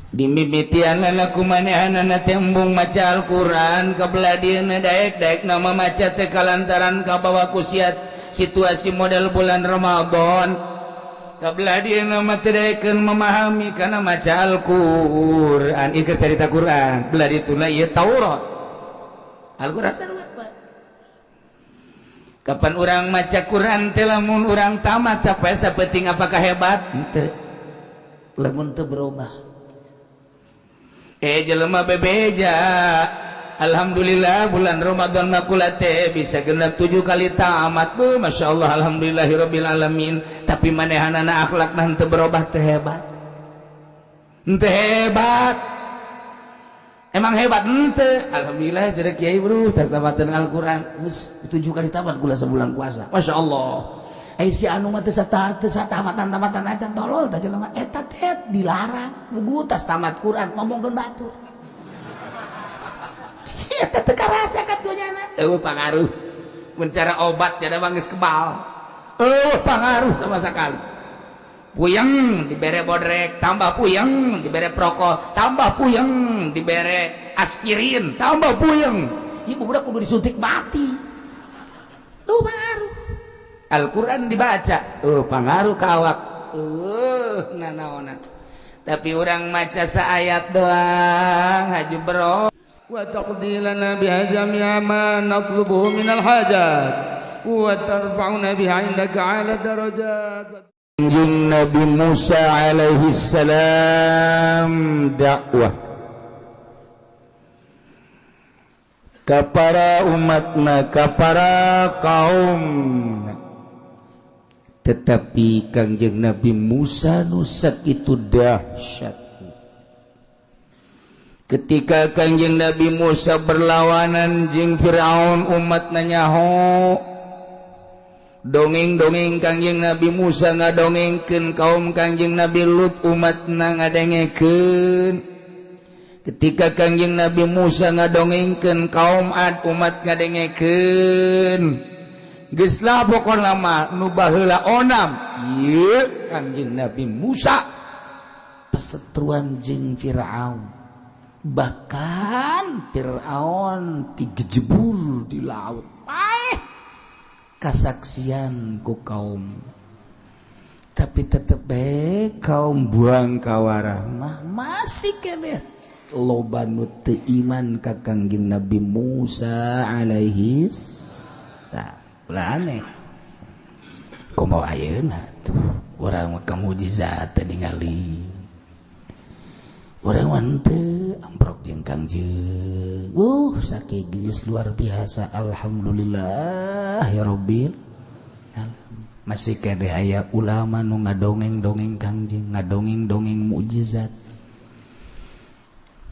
dimimitianana kumanehanana tembung maca Al-Quran kabeladiana daek nama maca teh kalantaran kabawa kusiat situasi model bulan Ramadan kabeladiana mah teu daekeun memahami kana maca Al-Quran ieu cerita Quran beladi tuna ieu Taurat Al-Quran sarua kapan urang maca Quran teh lamun urang tamat sampai sapeting apakah hebat henteu lamun teu berubah jelema bebeja alhamdulillah bulan Ramadan makula teh bisa genep 7 kali tamat Masya Allah alhamdulillahirabbil alamin tapi manehanana akhlakna henteu berubah teh hebat emang hebat henteu alhamdulillah cenah kiai bro tas tamateun Al-Qur'an geus 7 kali tamat kula sebulan puasa Masya Allah si anu mah teu tamatan aja tolol tah jelema eta teh dilarang bugu tas tamat Quran ngomongkeun batur eta teu karasa katunyana pangaruh mun cara obat jadi geus kebal pangaruh sama sekali puyeng dibere bodrek tambah puyeng dibere prokol tambah puyeng dibere aspirin tambah puyeng ibu budak kudu disuntik mati pangaruh Al-Quran dibaca pangaruh kawak nanaona tapi orang maca saayat doang haji bro wa taqdilana biha jami'a ma natlubuhu minal hajat wa tarfa'una biha indaka ala darajat Nabi Musa alaihi salam dakwah kapara umatna kapara kaum tetapi Kangjeng Nabi Musa nu sakitu dahsyat ketika Kangjeng Nabi Musa berlawanan jeung Firaun umatna nyaho dongeng-dongeng Kangjeng Nabi Musa ngadongengkeun kaum Kangjeng Nabi Lut umatna ngadengekeun ketika Kangjeng Nabi Musa ngadongengkeun kaum Ad umat ngadengekeun geus lah pokona mah nu baheula onam ieu Kangjeng Nabi Musa pesetruan jeung Firaun bahkan Firaun digejebul di laut kasaksian ku kaum tapi tetep bae kaum buang kawarah mah masih keneh loba nu teu iman ka Kangjeng Nabi Musa alaihi ulah aneh kumaha ayeuna tuh urang mah kamujizat teh ningali urang mah teu amprok jeung Kangjeng sakigeus luar biasa alhamdulillah ya rabbil masih kade aya ulama nu ngadongeng-dongeng Kangjeng ngadongeng-dongeng mukjizat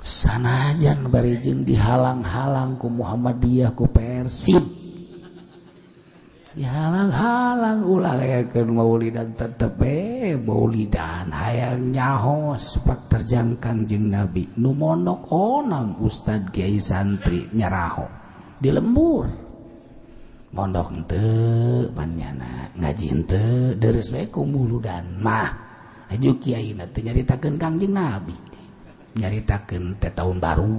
sanajan bari jeung dihalang-halang ku Muhammadiyah ku Persib dihalang-halang ulah layakeun maulidan tetep maulidan hayang nyaho sepak terjang Kangjeng Nabi nu mondok onam ustad kiai santri nyaraho di lembur mondok henteu pannyana ngaji henteu deres we ku muludan mah aju kiaina teu nyaritakeun Kangjeng Nabi nyaritakeun teh tahun baru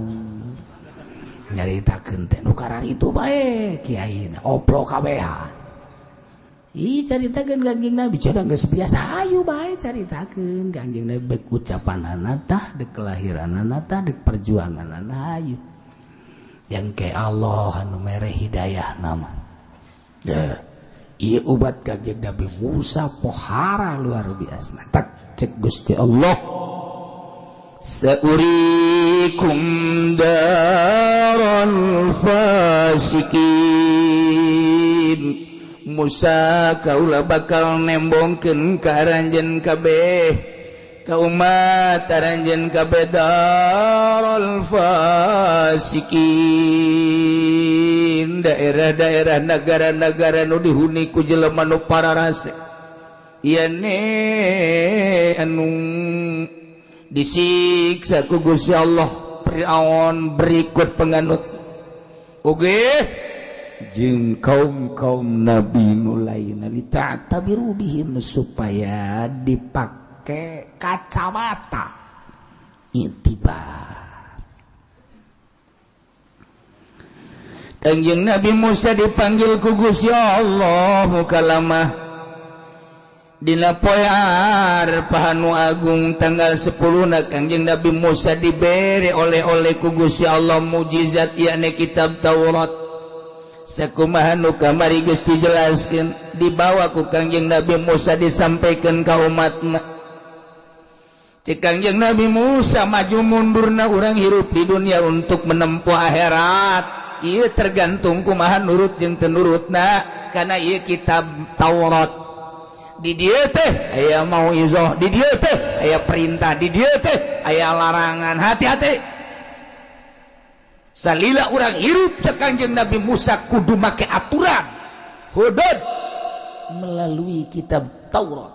nyaritakeun teh nu kararitu bae kiaina oplo kabehan caritakeun Kangjeng Nabi coba geus biasa ayu bae caritakeun Kangjeng Nabi beuk ucapanana tah deuk kelahiranana tah deuk perjuanganana ayu yang ke Allah anu mere hidayahna mah ieu ubat Kangjeng Nabi Musa pohara luar biasa tak cek Gusti Allah saurikum daral fasikin Musa kaulah bakal nembongkeun ka aranjeun kabeh ka umat aranjeun kabeh darul fasikin daerah-daerah negara-negara nu dihuni ku jelema nu pararase ieu anu disiksa ku Gusti Allah Firaun berikut penganut oge jeung kaum-kaum nabi nu lainna lita'tabiru bihim supaya dipake kacamata itibar. Kangjeng Nabi Musa dipanggil ku Gusti Allah mukalamah dina poe Arpahanu Agung tanggal 10 Kangjeng Nabi Musa dibere oleh-oleh ku Gusti Allah mukjizat yakni kitab Taurat. Sakumaha nu kamari geus dijelaskeun dibawa ku Kangjeng Nabi Musa disampaikan ka umatna. Cek Kangjeng Nabi Musa maju mundurna urang hirup di dunia untuk menempuh akhirat. Ieu tergantung kumaha nurut jeung teu nurutna kana ieu kitab Taurat. Di dieu teh aya mauizah, di dieu teh aya perintah, di dieu teh aya larangan. Hati-hati. Salila urang hirup cek Kangjeng Nabi Musa kudu make aturan hudud melalui kitab Taurat.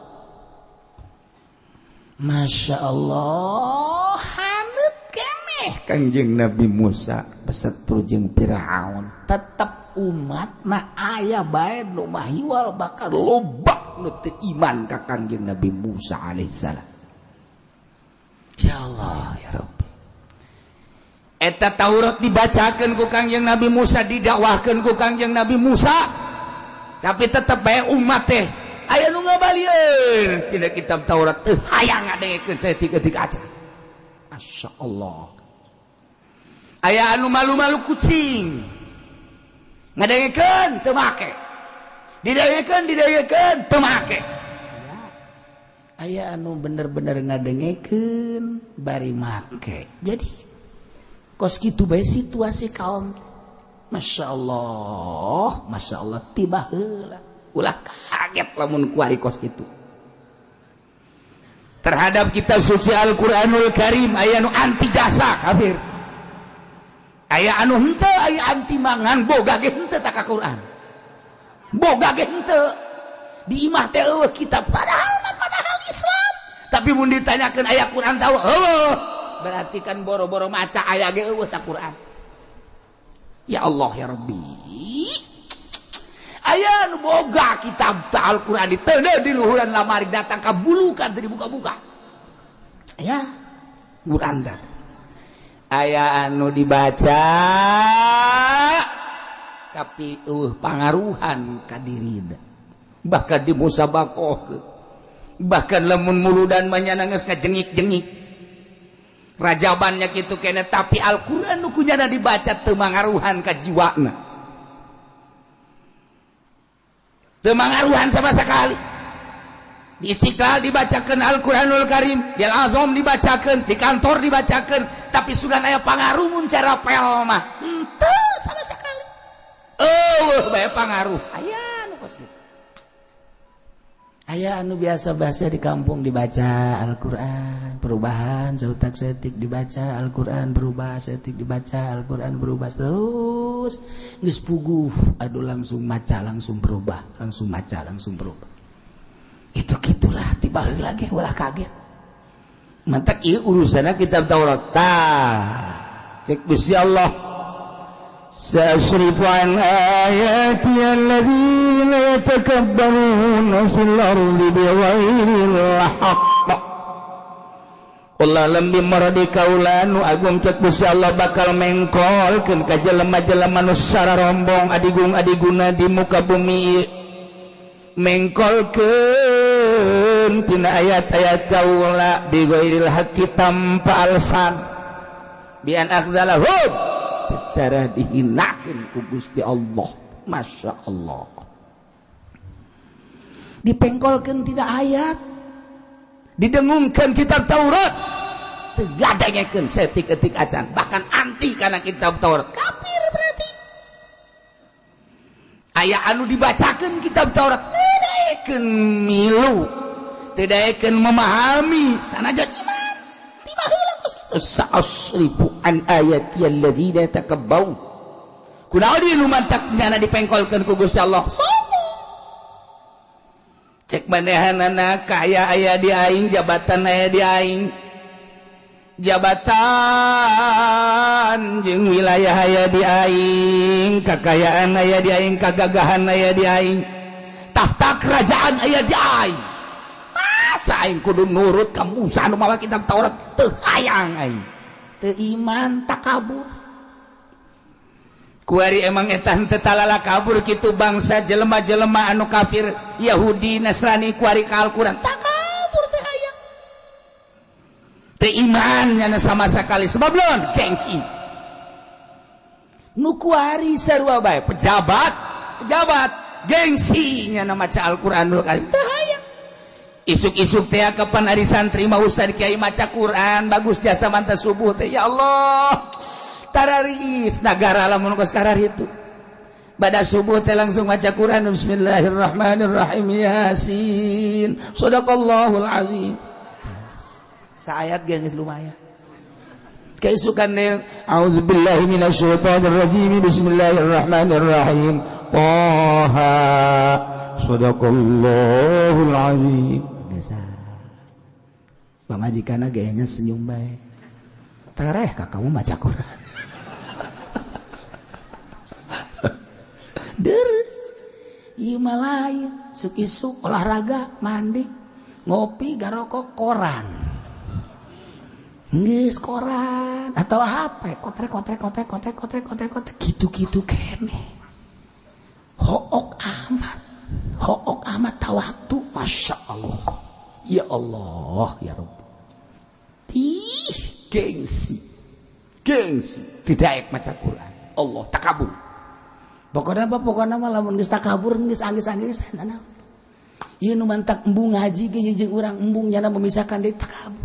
Masya Allah, hanut keneh Kangjeng Nabi Musa beserta jeung Firaun. Tetep umat na aya bae nu mahiwal bakal loba nu teu iman ka Kangjeng Nabi Musa alaihissalam. Ya Allah ya Rabbi. Eta Taurat dibacakan ku Kangjeng Nabi Musa, didakwahkeun ku Kangjeng Nabi Musa, tapi tetep bae umat teh aya nu ngabalieun tina kitab Taurat teh hayang ngadengekeun saeutik-eutik aja. Masyaallah. Aya anu malu-malu kucing ngadengekeun teu make, didengekeun teu make. Aya anu bener-bener ngadengekeun bari make. Jadi kos kitu bae situasi kaum. Masya Allah tiba heula ulah kaget lamun kuari kos kitu terhadap kitab suci Al-Qur'anul Karim. Aya nu anti jasa kafir, aya anu henteu, aya anti mangan boga ge henteu ta ka Qur'an, boga ge henteu di imah teh eueuh kitab padahal Islam, tapi mun ditanyakeun aya Qur'an tahu berarti kan boro-boro maca aya ge eueuh ta Quran. Ya Allah ya Rabbi. Aya nu boga kitab ta Al-Qur'an diteuleuh di luhuran lamari datang ka bulukan teu dibuka-buka. Aya Quran dat. Aya anu dibaca tapi pangaruhan ka dirina. Bahkan dimusabaqahkeun. Bahkan lamun muludan manyana geus ngajengik-jengik. Rajabannya gitu kene, tapi Al-Quran nu kunyana dibaca teu mangaruhan ka jiwana, teu mangaruhan sama sekali. Di Istiqlal dibacakeun Al-Quranul Karim, di Al-Azham dibacakeun, di kantor dibacakeun, tapi sugan aya pangaruh mun cara pel mah henteu sama sekali. Bae pangaruh aya nu kos kitu. Aya anu biasa-biasa di kampung dibaca Al-Quran, perubahan sautak setik dibaca Al-Quran, berubah setik dibaca Al-Quran, berubah terus geus puguh aduh langsung maca langsung berubah, langsung maca langsung berubah. Itu gitulah tiba heula ge ulah kaget. Mantak ieu urusana kitab Taurat. Cek Gusti Allah, sa'asrifu an ayati alladzina yatakabbaruna fil ardi bighairil haqq. Allah lembi maradi kaulanu agung cek Gusti Allah bakal mengkolkeun ka jelema-jelema nu sara rombong adigung-adiguna di muka bumi, mengkolkeun tina ayat-ayat kaula bighairil haqqi tanpa alasan, bi an akhdalahum secara dihinakan ku Gusti Allah. Masya Allah. Dipengkolkan tidak ayat, didengungkan kitab Taurat, tegadanyakan setik-etik acan, bahkan anti karena kitab Taurat, kafir berarti. Aya anu dibacakan kitab Taurat tidak milu, tidak memahami sanajan iman. Sa'asrifu an ayati alladzina yatakabbarun. Kunaon ieu nu mantak nyana dipengkolkeun ku Gusti Allah? Cek manehanana kaya aya di aing, jabatan aya di aing. Jabatan jeung wilayah aya di aing, kakayaan aya di aing, kagagahan aya di aing. Tahta kerajaan aya di aing. saing kudu nurut ka Musa nu mawa kitab Taurat teu hayang aing teu iman takabur kuari emang etan teu talala kabur kitu bangsa jelema-jelema anu kafir Yahudi Nasrani kuari ka Al-Qur'an takabur teu hayang teu iman nya sama sakali sebab naon gengsi nu kuari sarua bae pejabat gengsinya na maca Al-Qur'anul Karim teu hayang isuk-isuk teh kapan ari santri mah usah kiai maca Quran bagus jasa manta subuh teh ya Allah tarariis nagara lamun geus karari itu bada subuh teh langsung maca Quran bismillahirrahmanirrahim yasin sadaqallahul azim saayat ge geus lumayan keisukan teh auzubillahi minasyaitonir rajim bismillahirrahmanirrahim Taha sadaqallahul azim biasa pamajikana gayanya senyum bae tareh ka kamu maca Quran deres ieu mah lain suk-isuk olahraga mandi ngopi garokok koran geus koran atau HP kotrek gitu-gitu keneh hook amat tawaktu masya Allah ya Allah ya Rabb gengsi tidak maca Quran Allah takabur pokoknya mah lamun geus takabur geus anggeus-anggeus naon ieu nu mantak embung ngaji ge jeung urang embung nyana memisahkan deui takabur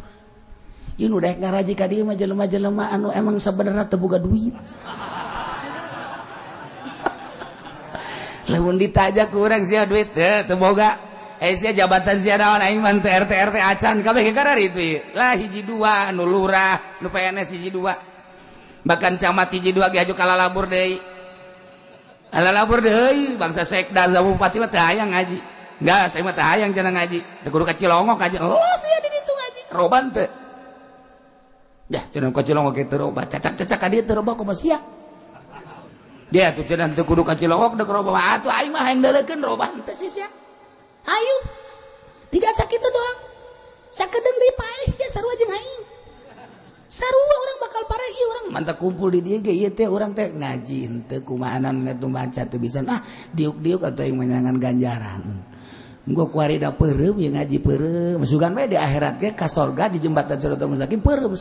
ieu nu daek ngaraji ka dieu mah jelema-jelema anu emang sabenerna teu boga duit lamun ditajak ku urang sia duit teu boga sia jabatan sia naon aing mah teu RT acan kabeh ge karari itu lah hiji dua nu lurah nu PNS hiji dua bahkan camat hiji dua ge aju kalalabur deui alalabur deui bangsa sekda sama bupati mah teu hayang ngaji enggak saya mah teu hayang cenah ngaji teu kudu ka Cilongok aja oh sia di ditu ngaji roban teu dah cenah ka Cilongok kitu roba cacak-cacak ka dieu teu roba kumaha sia dia tuh cenah teu kudu ka Cilongok deuk roba atuh aing mah hayang deurekeun roban teu sia ayo tidak sakitu doang sakedeung deui paes ya sarua jeung aing sarua orang bakal parah ieu urang mantap kumpul di dieu ge ieu teh urang teh ngaji henteu kumaanan ngatu baca teu bisa diuk-diuk atuh yang menyangan ganjaran engko kuari da peureum ye ngaji peureum sugan we di akhirat ge ka sorga di jembatan Siratal Mustaqim peureum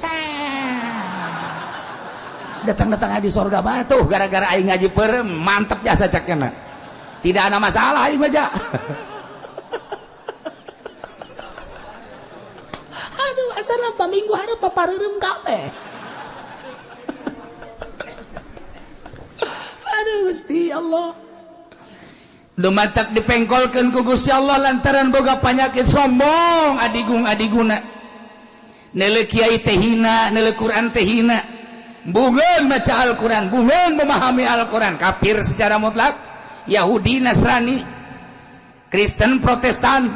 datang-datang di sorga mah tuh gara-gara aing ngaji peureum mantep jasa cakna tidak ada masalah aing mah asal paminggu hareup papareureum kabeh. Aduh Gusti Allah. Dumatak dipengkolkeun ku Gusti Allah lantaran boga panyakit sombong adigung-adiguna. Neuleuh kiai teh hina, neuleuh Quran teh hina. Bungeun maca Al-Quran, bungeun memahami Al-Quran, kafir secara mutlak. Yahudi, Nasrani, Kristen, Protestan,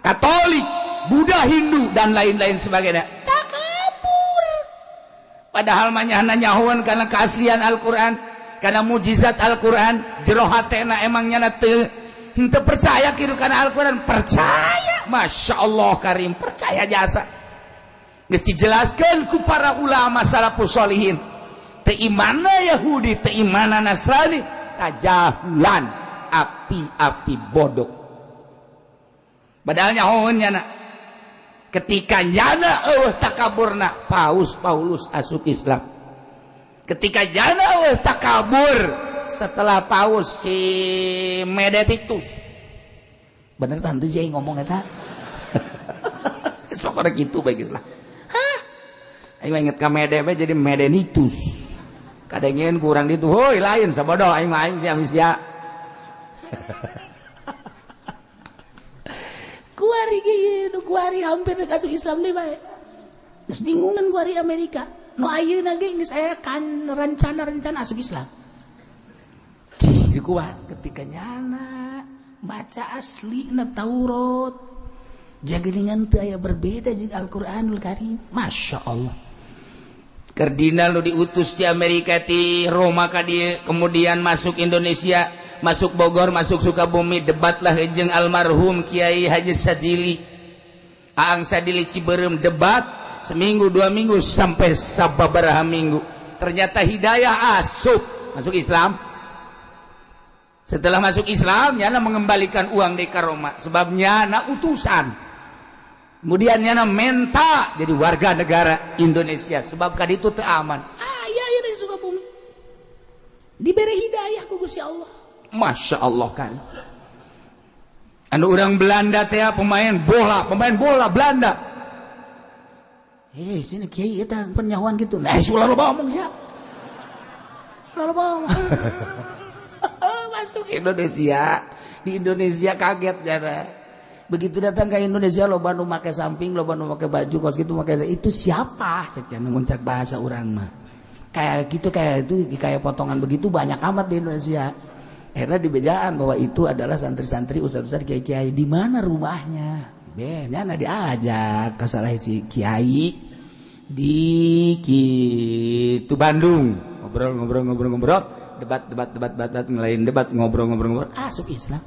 Katolik, Buddha, Hindu dan lain-lain sebagainya takabur padahal manyahna nyahoan karena keaslian Al-Quran karena mujizat Al-Quran jero hatena emang nyana teu percaya kitu kana Al-Quran percaya Masya Allah Karim percaya jasa geus dijelaskeun ku para ulama salafus sholihin teu imanna Yahudi teu imanna Nasrani kajahulan api-api bodoh padahal nyahoan nyana ketika nyana takaburna Paulus asup Islam ketika nyana takabur setelah Paus si Medetitus bener tante sih ngomong eta pokoknya gitu baik Islam aing inget ka Mede jadi Medenitus kadengeun kurang ditu heuy lain sabodoh aing sia sia kuari hampir kasuk Islam deui bae. Geus bingungan kuari Amerika. Nu ayeuna ge geus aya kan rencana asup Islam. Di kuat ketika nyana baca aslina Taurat. Jagelingan teu aya berbeda jeung Al-Qur'anul Karim. Masya Allah. Kardinal nu diutus di Amerika ti Roma ka dieu kemudian masuk Indonesia, masuk Bogor, masuk Sukabumi, debatlah jeung almarhum Kiai Haji Sadili Aang Sadili Ciberem debat seminggu 2 minggu sampai sababaraha minggu. Ternyata Hidayah masuk Islam. Setelah masuk Islam, nyana mengembalikan uang di Karoma. Sebabnya nyana utusan. Kemudian nyana menta jadi warga negara Indonesia. Sebab kan itu teu aman. Iya di Sukabumi. Diberi hidayah ku Gusti Allah. Masya Allah kan. Anu orang Belanda teh pemain bola Belanda. Sini kiai eta penyahuan gitu. Nah, ulah lo ngomong sia. Ulah lo ngomong. Masuk Indonesia. Di Indonesia kaget jana. Begitu datang ke Indonesia loba nu make samping, loba nu make baju kos gitu make itu siapa? Cek jangan muncak bahasa urang mah. Kayak potongan begitu banyak amat di Indonesia. Akhirnya dibejaan bahwa itu adalah santri-santri ustaz-ustaz kiai-kiai. Di mana rumahnya? Nyana diajak ke salah si kiai di Bandung. Ngobrol, debat ngelain debat ngobrol. Asup Islam.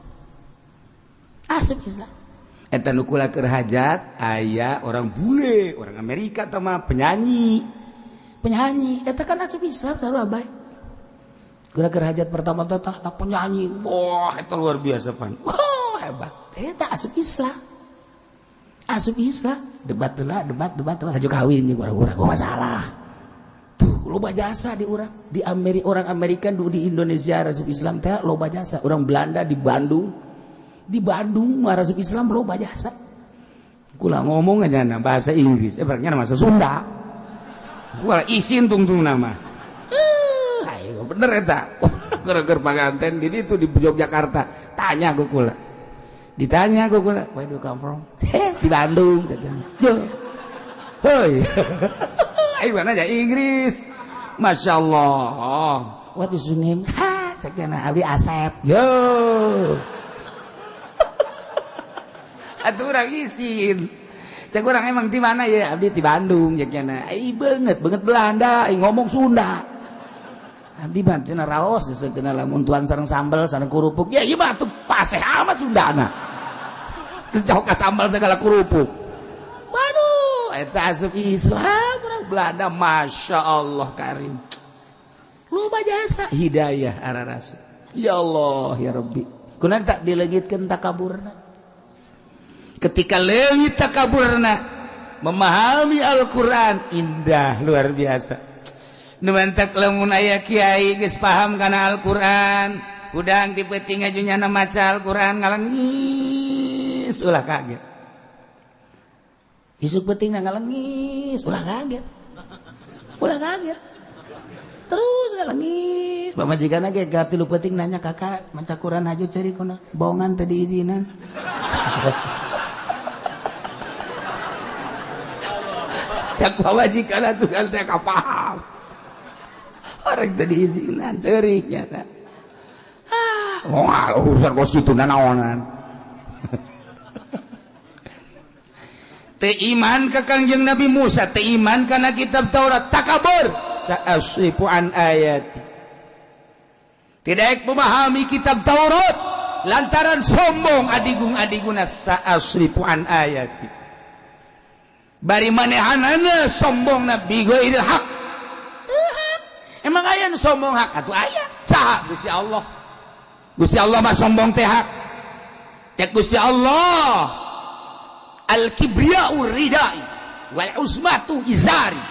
Eta nu kula keur hajat aya orang bule, orang Amerika teh mah penyanyi. Eta kan asup Islam saru abay. Kula keur hajat pertama teh tak penyanyi. Wah, eta luar biasa pan. Wah, hebat. Eta asup Islam. Debat haju kawin jeung urang masalah. Tuh, loba jasa di urang. Di orang Amerika di Indonesia asup Islam teh loba jasa. Orang Belanda di Bandung asup Islam loba jasa. Kula ngomong aja bahasa Inggris. Berarti nama Sunda. Kula isin tungtung nama. Bener eta. Keur panganten di itu di Yogyakarta. Ditanya ku kula, where do you come from? Di Bandung. Hoi. Ayo mana aja Inggris. Masya Allah. What is your name? Cekna Abi Asep. Yo. Atuh urang isin. Cek urang emang di mana ya? Abdi di Bandung cekna. Ai banget Belanda, ai ngomong Sunda. Abdi mah cenah raos cenah lamun tuan sareng sambal sareng kurupuk. Ya ieu mah atuh paseh amat Sundana. Geus jauh ka sambal segala kurupuk. Waduh, eta asup Islam urang Belanda, Masya Allah karim. Loba jasa hidayah ararasu. Ya Allah ya Rabbi. Kunaon tak dileungitkeun takaburna. Ketika leungit takaburna memahami Al-Qur'an indah luar biasa. Nu mantak lamun aya kiai geus paham kana Al-Qur'an, udang dipeuting ajunyana maca Al-Qur'an ngalengis ulah kaget. Isuk peuting ngalengis ulah kaget. Terus ngalengis. Pamajikanna ge ka 3 peuting nanya, "Kakak, maca Qur'an haju ceri kuna?" Bohongan teu diizinan. Cak pamajikanna tuh kan teh kapaham. Orang tadi izinan ceriknya tak. Urusan kos gitu naonan. Teu iman ka Kangjeng Nabi Musa, teu iman kana kitab Taurat, takabur sa'asrifu an ayati. Tidak memahami kitab Taurat lantaran sombong adigung-adiguna sa'asrifu an ayati. Bari manehanana sombongna bi ghairil haq. Emang aya nu sombong hak atuh aya. Saha Gusti Allah. Gusti Allah mah sombong teh hak. Cek Gusti Allah. Al-kibriya'u ridai wal usmatu izari.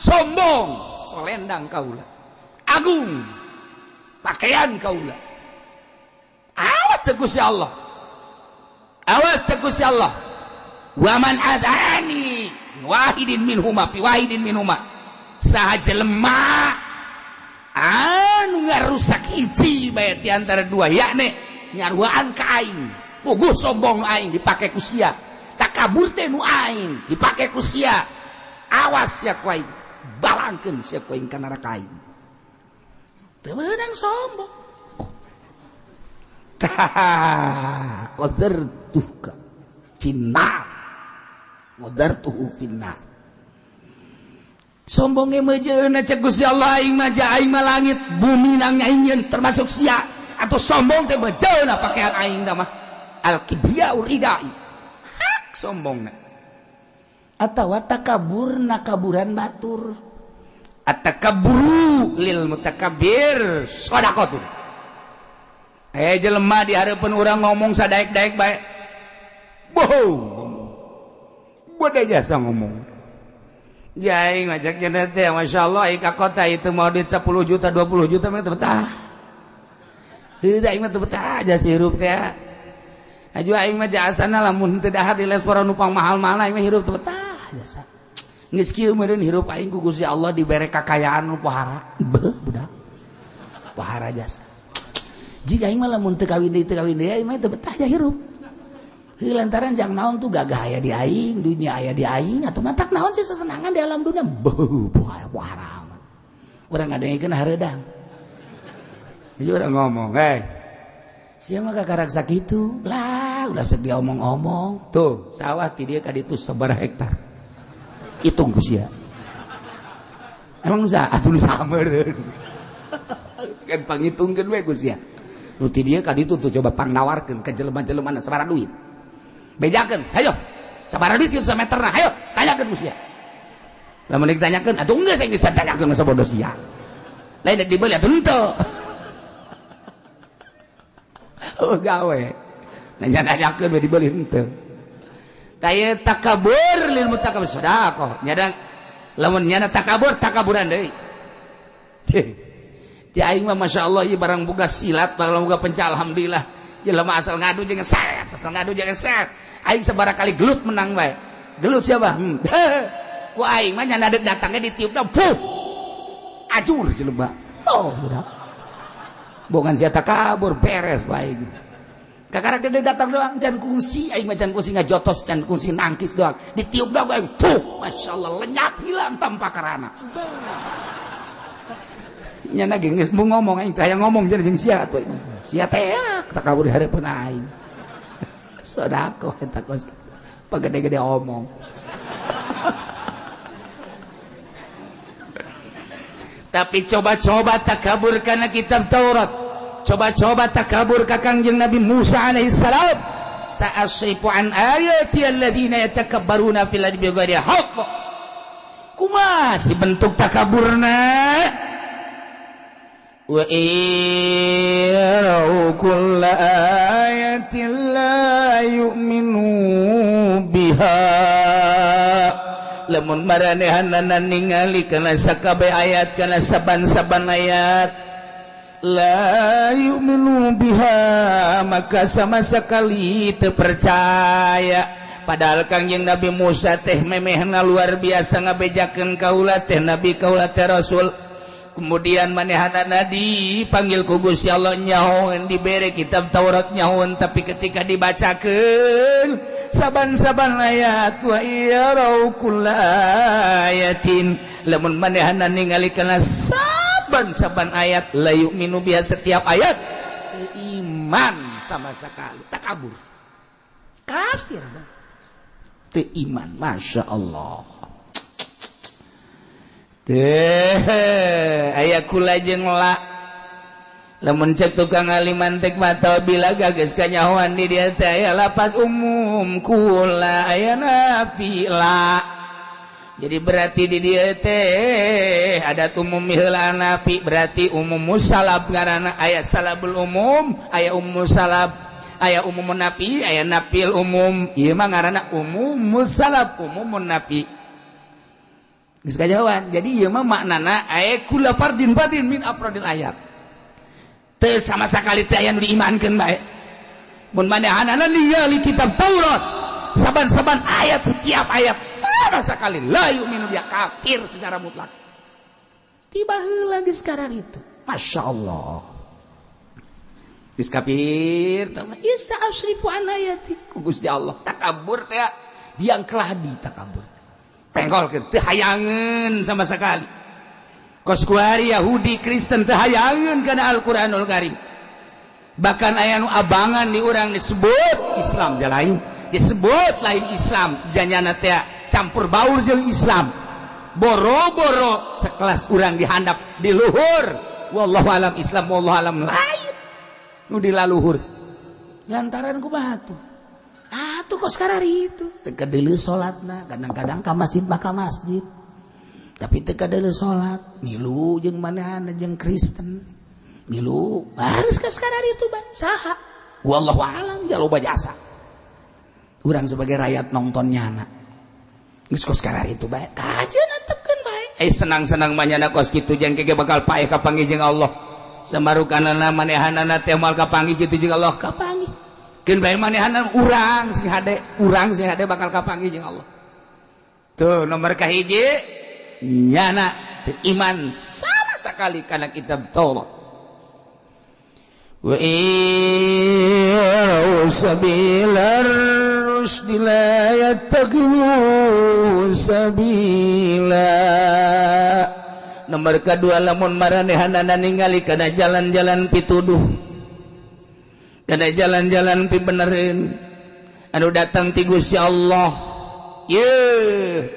Sombong solendang kaula. Agung pakaian kaula. Awas cek Gusti Allah. Wa man adani wahidin minhuma fi wahidin minhuma. Saha jelema anu ngarusak hiji bae ti antara dua yakni nyaruaan ka aing. Puguh sombong aing dipake ku sia. Takabur teh nu aing dipake ku sia. Awas sia ku aing. Balangkeun sia ku aing ka neraka aing. Teu meunang sombong. Qadartuka finnar. Qadartuhu finnar. Sombongnya mejeuna cek Gusti Allah aing mah langit bumi nang nyaingieun termasuk sia atau sombong teh mejeuna pakaian aing tah mah al kibriya'u ridai hak sombongna atawa takaburna kaburan batur. At-takaburu lil mutakabbir shadaqatun. Jelema di hareupeun urang ngomong sadaek-daek bae. Bohong. Bode jasa ngomong. Jai ngajak nya teh masyaallah ai ka kota itu mau duit 10 juta 20 juta mah teu betah. Heuh aing mah teu betah jasa hirup teh. Aju aing mah jasana lamun teu dahar di restoran nupang mahal-mahal aing mah hirup teu betah jasa. Geus kieu meureun hirup aing ku Gusti Allah dibere kakayaan nu pohara. Beuh budak. Pohara jasa. Jika aing mah lamun teu kawin deui aing mah teu betah ja hirup. Heuh lantaran jang naon tuh gagah aya di aing, dunia aya di aing atuh matak naon sih sesenangan di alam dunia. Beuh pohara. Urang ngadengkeun hareudang. Jadi urang ngomong, siang mah kakarak sakitu. Lah, udah sedia omong-omong. Tuh, sawah ti dieu ka ditu sabaraha hektar. Hitung ku sia. Emang nusa atuh sameureun. Kan pangitungkeun we ku sia. Nu ti dieu ka ditu tuh coba pangnawarkeun ka jelema-jelemana sabaraha duit. Bejakeun, hayo. Sabaraha duit kitu sameterna, hayo tanyakeun ku sia. Lamun ditanyakeun, atuh geus saya geus tanyakeun masa bodoh sia. Lain dibeli atuh henteu. Oh gawe. Nanya-nanyakeun we dibeli henteu. Taya takabur lil mutakabbir sedekah nyada lamun nyana takaburan deui. Ti aing mah masyaallah ieu barang boga silat barang boga penca alhamdulillah jelema asal ngadu jeung set aing sabaraha kali gelut menang bae gelut siapa ku aing mah nyana datangnya ditiupna puh ajur jelema oh budak bogan sia takabur beres bae gitu. Kakara gede datang doang can kungsi aing mah can kungsi ngajotos can kungsi nangkis doang ditiup doang aing tuh masyaallah lenyap hilang tanpa karana nya ge geus mau ngomong aing teh aya ngomong jeung sia atuh sia teh takabur di hareupeun aing sedekah eta kos pagede-gede omong tapi coba-coba takabur kana kitab Taurat. Coba-coba takabur ka Kangjeng Nabi Musa alaihi salam. Sa'asrifu an ayati alladzina yatakabbaruna fil ardi bighairi haqq. Kumaha si bentuk takaburna? Wa irau kulla ayatin la yu'minu biha. Lamun maranehanna ningali kana sakabeh ayat kana saban-saban ayat la yu'minu biha maka sama sekali teu percaya padahal Kangjeng Nabi Musa teh memehna luar biasa ngabejakeun kaula teh nabi kaula teh rasul kemudian manehanana dipanggil ku Gusti Allah nyahoeun dibere kitab Taurat nyahoeun tapi ketika dibacakeun saban-saban ayat wa yarau kullayatin lamun manehana ningali kana saban ayat la yu'minu biha setiap ayat iman sama sekali takabur kafir teu iman masya Allah teh aya kula jeung la lamun cek tukang aliman tek mata bila gages kanyahoan di dia teh aya lapat umum kula aya nafila. Jadi berarti di dia teh ada umum miheula napi berarti umum musalab ngaranna aya salabul umum aya umum salab aya umum napi aya napil umum ieu mah ngaranna umum musalab umumun napi geus kajawan jadi ieu mah maknana aya kula fardin badin min afradil ayat teu sama sekali teh aya nu diimankeun bae mun manehanana ningali kitab Taurat saban-saban ayat setiap ayat sama sekali la yu'minu biha kafir secara mutlak tiba heula geus sekarang itu masya Allah geus kafir tama isa asrifu an ayati ku Gusti Allah takabur teh biang keladi takabur pengkolkeun teu hayangeun sama sekali kos kuari Yahudi Kristen teu hayangeun kana Al-Qur'anul Karim bahkan aya nu abangan di urang disebut Islam jalain disebut lain Islam janyana teh campur baur jeung Islam boro-boro sekelas urang dihandap di luhur wallahu alam Islam wallahu alam lain nu di laluhur lantaran kumaha atuh atuh kos karari itu teu deuleu salatna kadang-kadang ka masjid tapi teu deuleu salat milu jeung manehna jeung Kristen milu harus kos karari itu bae saha wallahu alam ya loba jasa urang sebagai rakyat nongtonnya anak geus kos karari itu bae kajeun antepkeun bae senang-senang manyana kos kitu jeung kege bakal paeh kapanggih jeung Allah samarukanana manehanana teh moal kapanggih kitu jeung Allah kapanggih keun bae manehanna urang sing hade bakal kapanggih jeung Allah tuh nomor kahiji nyana iman sama sekali kana kitab Taurat wa sabilar rusdi la yattaqimu sabila nomor kedua lamun maranehanana ningali kana jalan-jalan pituduh kana jalan-jalan pi benerin anu datang ti Gusti Allah ye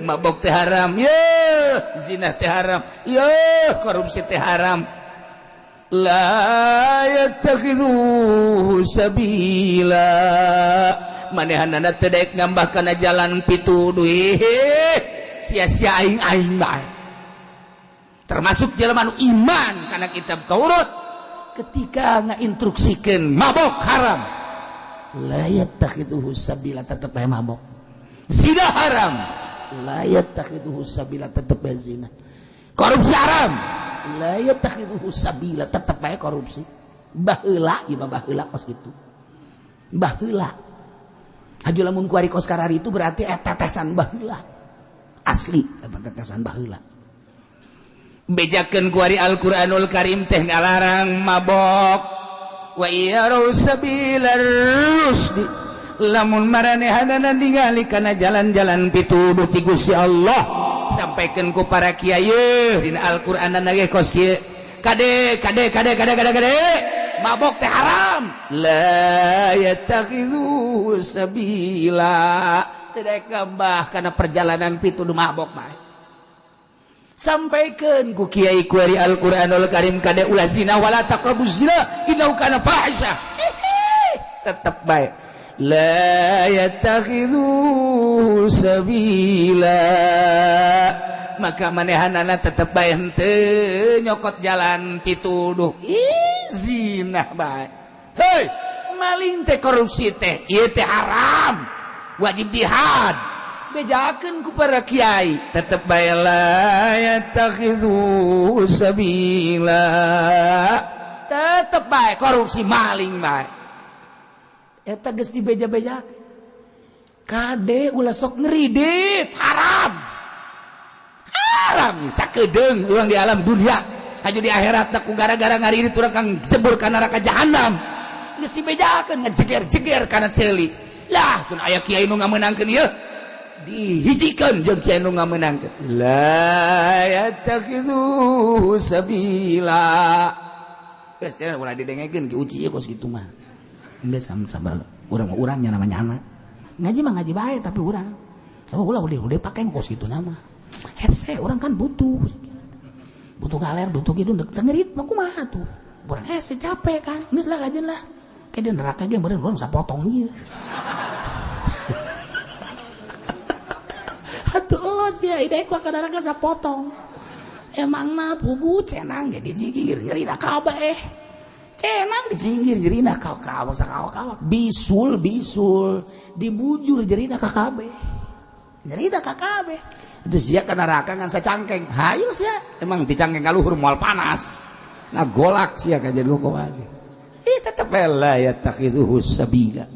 mabok teh haram ye zina teh haram ye korupsi teh haram la yattakhidhu sabila manehanana teu daek ngambah kana jalan pituduh sia-sia aing-aing bae termasuk jelema anu iman kana kitab Taurat ketika ngainstruksikeun mabok haram la yattakhidhu sabila tetep bae mabok zina haram la yattakhidhu sabila tetep bae zina korupsi haram la yattakhidhu sabila tetep bae korupsi baheula ieu mah baheula kos kitu baheula haju lamun kuari kos karari itu berarti tetesan baheula asli tetesan baheula bejakeun kuari Al-Qur'anul Karim teh ngalarang mabok wa yaru sabilar rusdi lamun maranehanana ningali kana jalan-jalan pituduh ti Gusti Allah sampaikeun ku para kiai dina Al-Qur'anana ge kos kieu kade mabok teh haram la yattakhidhu sabila teu daek ngambah kana perjalanan pituduh mabok mah sampaikan ku kiai kuari Al-Qur'anul Karim kade ulah zina wala taqrabuz zina innahu kana fahisha tetep bae la yattakhidhu sabila maka manehanana tetep bae henteu nyokot jalan pituduh zina bae hei maling teh korupsi teh ieu teh haram wajib jihad bejakeun ku para kiai tetep bae la yattakhidhu sabila tetep bae korupsi maling bae eta geus dibeja-bejakeun kade ulah sok ngeridit haram sakedeung urang di alam dunia haju di akhirat ku gara-gara ngaririt urang kang jebur ka neraka jahanam geus dibejakeun ngajeger-jeger kana ceuli lah tun aya kiai nu ngamenangkeun ieu dihijikeun jeung kiai nu ngamenangkeun la yattakhidhu sabila geus ulah didengekeun ki uci ieu kos kitu mah geus sama urang nya namanya anak ngaji mah ngaji bae tapi urang sama ulah pake kos kitu nama hese urang kan butuh galer butuh kitu teu ngerit mah kumaha tuh urang hese capek kan geus lah kajeun lah ke di neraka ge beureun urang sapotong ieu los ya ide ku kadang ka sapotong emangna pugu cenang jadi jigir nyerina kabeh cenang dijinggir nyerina kawa bisul dibujur nyerina ka kabeh nyerina ka kabeh itu sia ka neraka ngan sacangkeng hayu sia emang dicangkeng ka luhur moal panas ngagolak sia ka jadi kumaha tetep la yattakhidhu sabila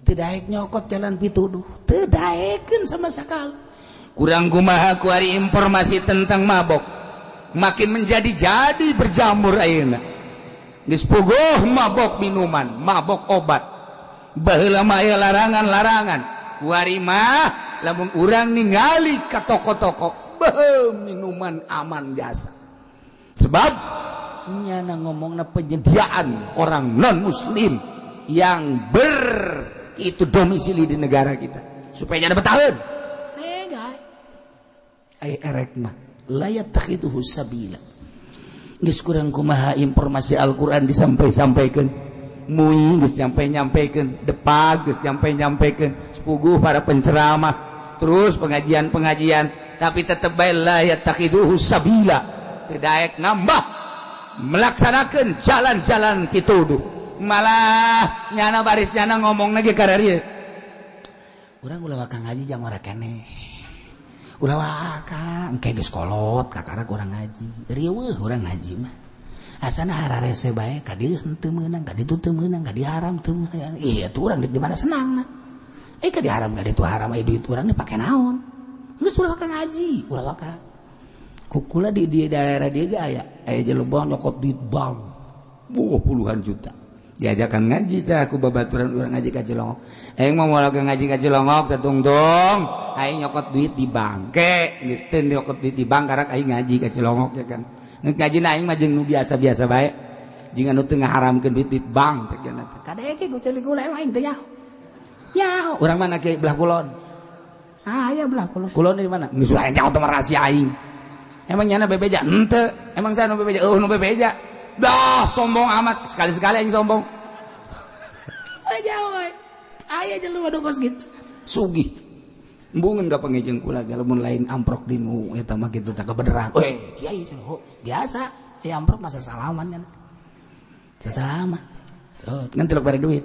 teu daek nyokot jalan pituduh teu daekeun sama sakali kurang kumaha ku ari informasi tentang mabok makin menjadi berjamur ayeuna geus puguh mabok minuman mabok obat baheula mah aya larangan ku ari mah lamun urang ningali ka toko-toko beuh minuman aman biasa sebab nyana ngomongna penyediaan orang non muslim yang itu domisili di negara kita supaya jangan bertahan erek mah la yattakhidhu sabila geus kurang kumaha informasi Al-Qur'an disampaikan mui geus nyampe-nyampekeun, depag geus nyampe-nyampekeun, sepuguh para penceramah, terus pengajian-pengajian, tapi tetep bae la yattaqiduhu sabila, teu daek ngambah melaksanakeun jalan-jalan pituduh, malah nyana baris nyana ngomong lagi ka dieu. Urang ulah waka ngaji jang ora keneh. Ulah waka engke geus kolot kakarak urang ngaji. Riweuh urang ngaji mah. Asana hararese bae ka dieu henteu meunang, ka ditu teu meunang, ka di haram teu meunang. Iya tuh urang di mana senangna. Ka di haram ka ditu haram aya duit urang dipake naon? Geus ulah waka ngaji, ulah waka. Kukula di daerah dia ge aya jelebang nyokot duit bank. Puluhan juta. Diajakan ngaji teh aku babaturan urang ngaji ka Cilongok. Aing mau moal ngaji ka Cilongok satungtung. Aing nyokot duit di bank. Geus teu nyokot duit di bank karak aing ngaji ka Cilongok ya kan. Ngajina aing mah jeung nu biasa-biasa bae. Jeung anu teu ngaharamkeun duit di bank cek cenah teh. Kadeke ku ceuli kula aing teh nyaho. Nyaho, urang mana ke belah kulon. Aya belah kulon. Kulon di mana? Geus wae nyaho teh rahasia aing. Emang nyana bebeja? Henteu. Emang saya nu bebeja? Nu bebeja. Dah sombong amat. Sekali-sekali aing sombong. Aja we. Aya jelema nu kos gitu. Sugih. Embungeun ka pangejeung kula lamun lain amprok dinu eta mah kitu teh kebeneran. Kiai biasa. Amprok masa salaman kan. Salaman. Ngan tilok bare duit.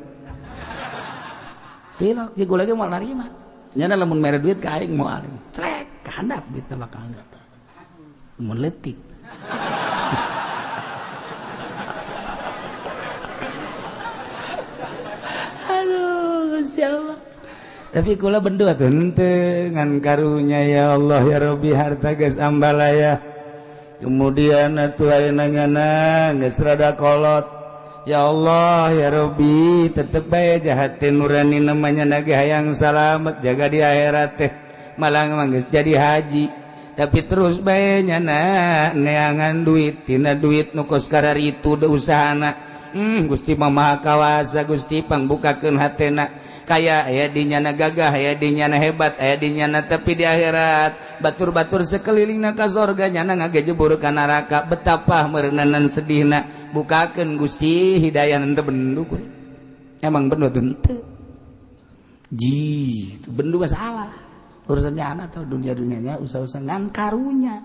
Tilok jeung kula ge moal narima. Nyana lamun mere duit ka aing moal. Trek ka handap duit teh bakal handap. Meletik. Aduh, Gusti Allah. Tapi kula bendu atuh henteu ngan karunya ya Allah ya Rabbi harta geus ambalaya. Kemudian atuh ayeuna nyana geus rada kolot. Ya Allah ya Rabbi tetep bae jahat teh nurani namanya nage hayang salamet jaga di akhirat teh. Malah mah geus jadi haji. Tapi terus bae nyana neangan duit tina duit nu kos kararitu da usahana. Gusti mah maha kawasa, Gusti pangbukakeun hatena. Kaya aya di nyana gagah, aya di nyana hebat, aya di nyana tapi di akhirat batur-batur sekelilingna ka sorga nyana ngagejebur ka neraka. Betapa meureunanan sedihna. Bukakeun Gusti hidayah henteu bendu. Emang bendu henteu. Itu bendu masalah. Urusannya anak atau dunia-dunianya usah-usah ngan karunya.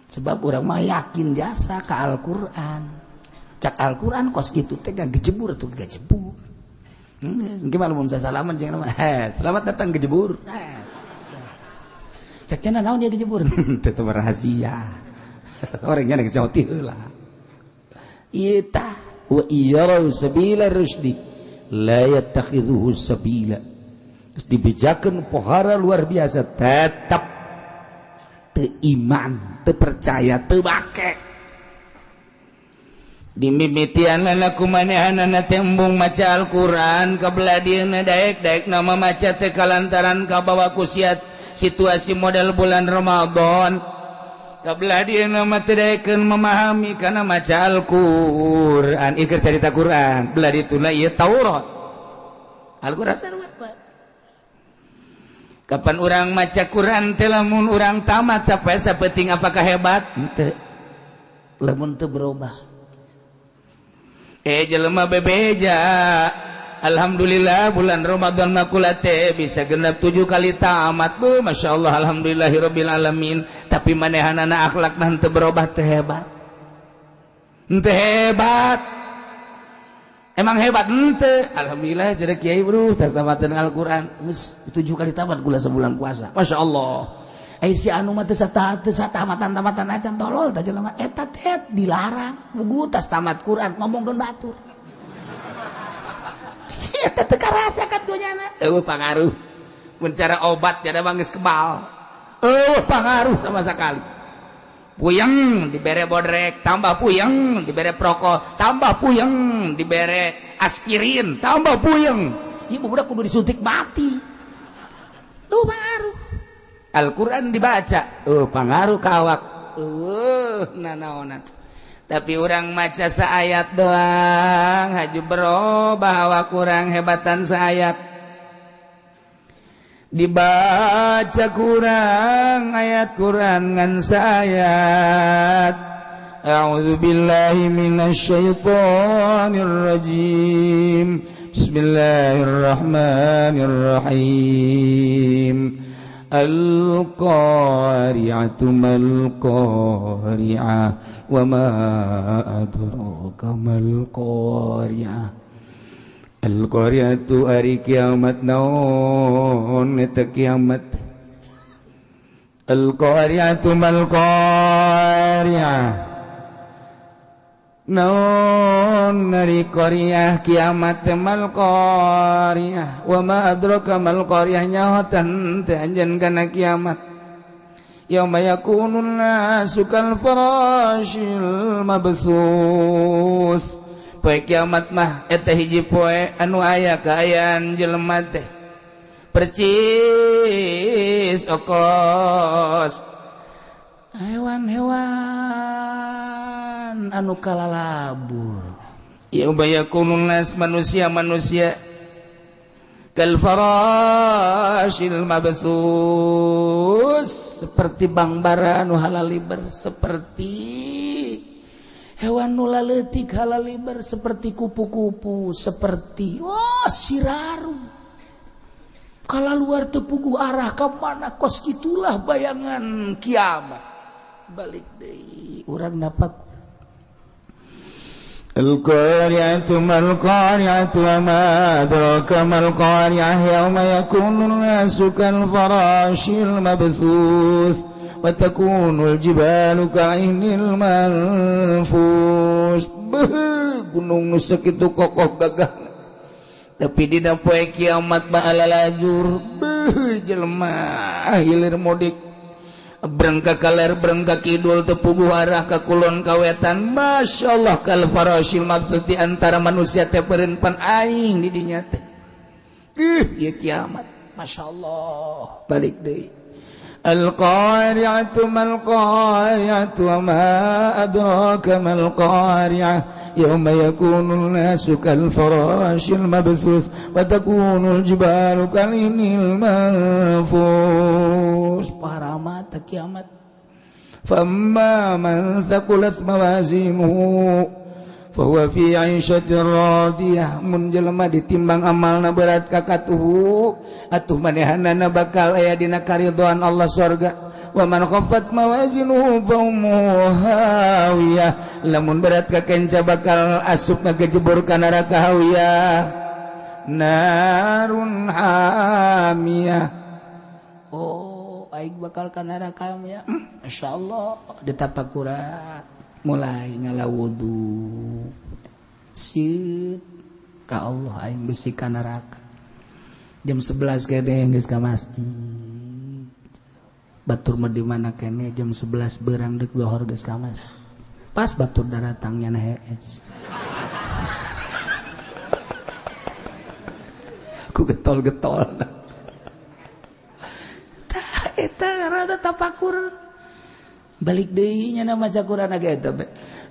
Sebab orang mah yakin jasa ke Al-Quran. Cak Al-Quran kos gitu teh gak gejebur atau gak jebur. Gimana mau saya salaman jangan nama. Selamat datang gejebur. Caknya naon dia gejebur. Tetap rahasia. Orangnya nang jauh heula. Ita wa iyarau sabila rusdi la yattakhidhuhu sabila. Dibijakan pohara luar biasa tetap teiman tepercaya tebake dimimitianana kumanehanana tembung maca Al-Quran kabeladiana daek nama maca teh kalantaran kabawa kusiat situasi model bulan Ramadan kabeladiana mah teu daekeun memahami kana maca Al-Quran ikeur cerita Quran belah dituna ieu Taurat Al-Quran sarua. Kapan orang maca Quran teh lamun urang tamat sampai sapeting apakah hebat? Henteu. Lamun teu berubah. Jelema bebeja. Alhamdulillah bulan Ramadan mah kula teh bisa genep 7 kali tamat. Masyaallah alhamdulillahirabbil alamin. Tapi manehanana akhlakna henteu berubah teh hebat. Henteu hebat. Emang hebat ente. Alhamdulillah jadi kiai bro tas tamatan Al-Quran geus 7 kali tamat kula sebulan puasa. Masya Allah. Si anu mah teu tamatan-tamatan acan tolol tah jelema eta teh dilarang bugu tas tamat Quran ngomongkeun batur. Eta teu karasa ka dunyana. Pangaruh. Mun cara obat nya mah geus kebal. Pangaruh sama sekali. Puyeng dibere bodrek, tambah puyeng dibere prokol, tambah puyeng dibere aspirin, tambah puyeng. Ibu budak kudu disuntik mati. Pangaruh. Al-Quran dibaca, pangaruh kawak. Nanaonan. Tapi orang maca saayat doang, haju berubah awak kurang hebatan saayat. Dibaca kurang ayat Quran ngan saayat A'udzu billahi minasyaitonir rajim. Bismillahirrahmanirrahim. Al-qari'atu mal-qari'ah wa ma adraka mal-qari'ah. Al-qari'atu ari kiamat naon eta kiamat. Al-qari'atu mal-qari'ah naon ari qari'ah kiamat mal-qari'ah wa ma adraka mal-qari'ah nyahotan teh anjeun kana kiamat. Yauma yakunun nasu kal farashil mabthus. Poe kiamat mah eta hiji poe anu aya kaayaan jelema teh percis okos hewan-hewan anu kalalabur. Yauma yakunun nas manusia kal farashil mabthus seperti bangbara anu halaliber, seperti hewan nu laletik halaliber, seperti kupu-kupu, seperti siraru kalaluar teu puguh arah ka mana kos kitulah bayangan kiamat. Balik deui urang napak Al-qari'atu mal-qari'atu wa ma adraka mal-qari'ah yauma yakunun nasu kal farashil mabthus wa takunul jibalu ka'inil manfus. Gunung nu sakitu kokoh gagah tapi dina poe kiamat mah alalajur jelema hilir mudik berangka kaler berangka kidul teu puguh arah ka kulon kawetan. Masyaallah kal farashil mabthus di antara manusia teh peureun pan aing di dinya teh ieu kiamat. Masyaallah. Balik deui Al-qari'atu mal-qari'atu wa ma adraka mal-qari'ah yauma yakunun nasu kal farashil mabthus wa takunul jibalu kalinil manfus. Paramat kiamat. Famma man thaqulat mawazinuhu fahuwa fi 'aishatir radiyah. Mun jelema ditimbang amalna berat ka katuhu atuh manehanana bakal aya dina karidhoan Allah surga. Wa man khaffat mawazinuhu fa ummuhu hawiyah. Lamun berat ka kenca bakal asup ngagejebur ka neraka hawiyah narun hamiyah. Aing bakal ka neraka ya. Masyaallah ditapakura mulai ngalawudu sieun ka Allah aing bisi ka neraka. Jam 11 kene geus ka masjid. Batur mah di mana kene jam 11 beurang deuk lohor geus ka masjid. Pas batur daratangnya na hees. Ku getol-getol. Tah eta rada tapakur. Balik deui nya maca Quran ge eta.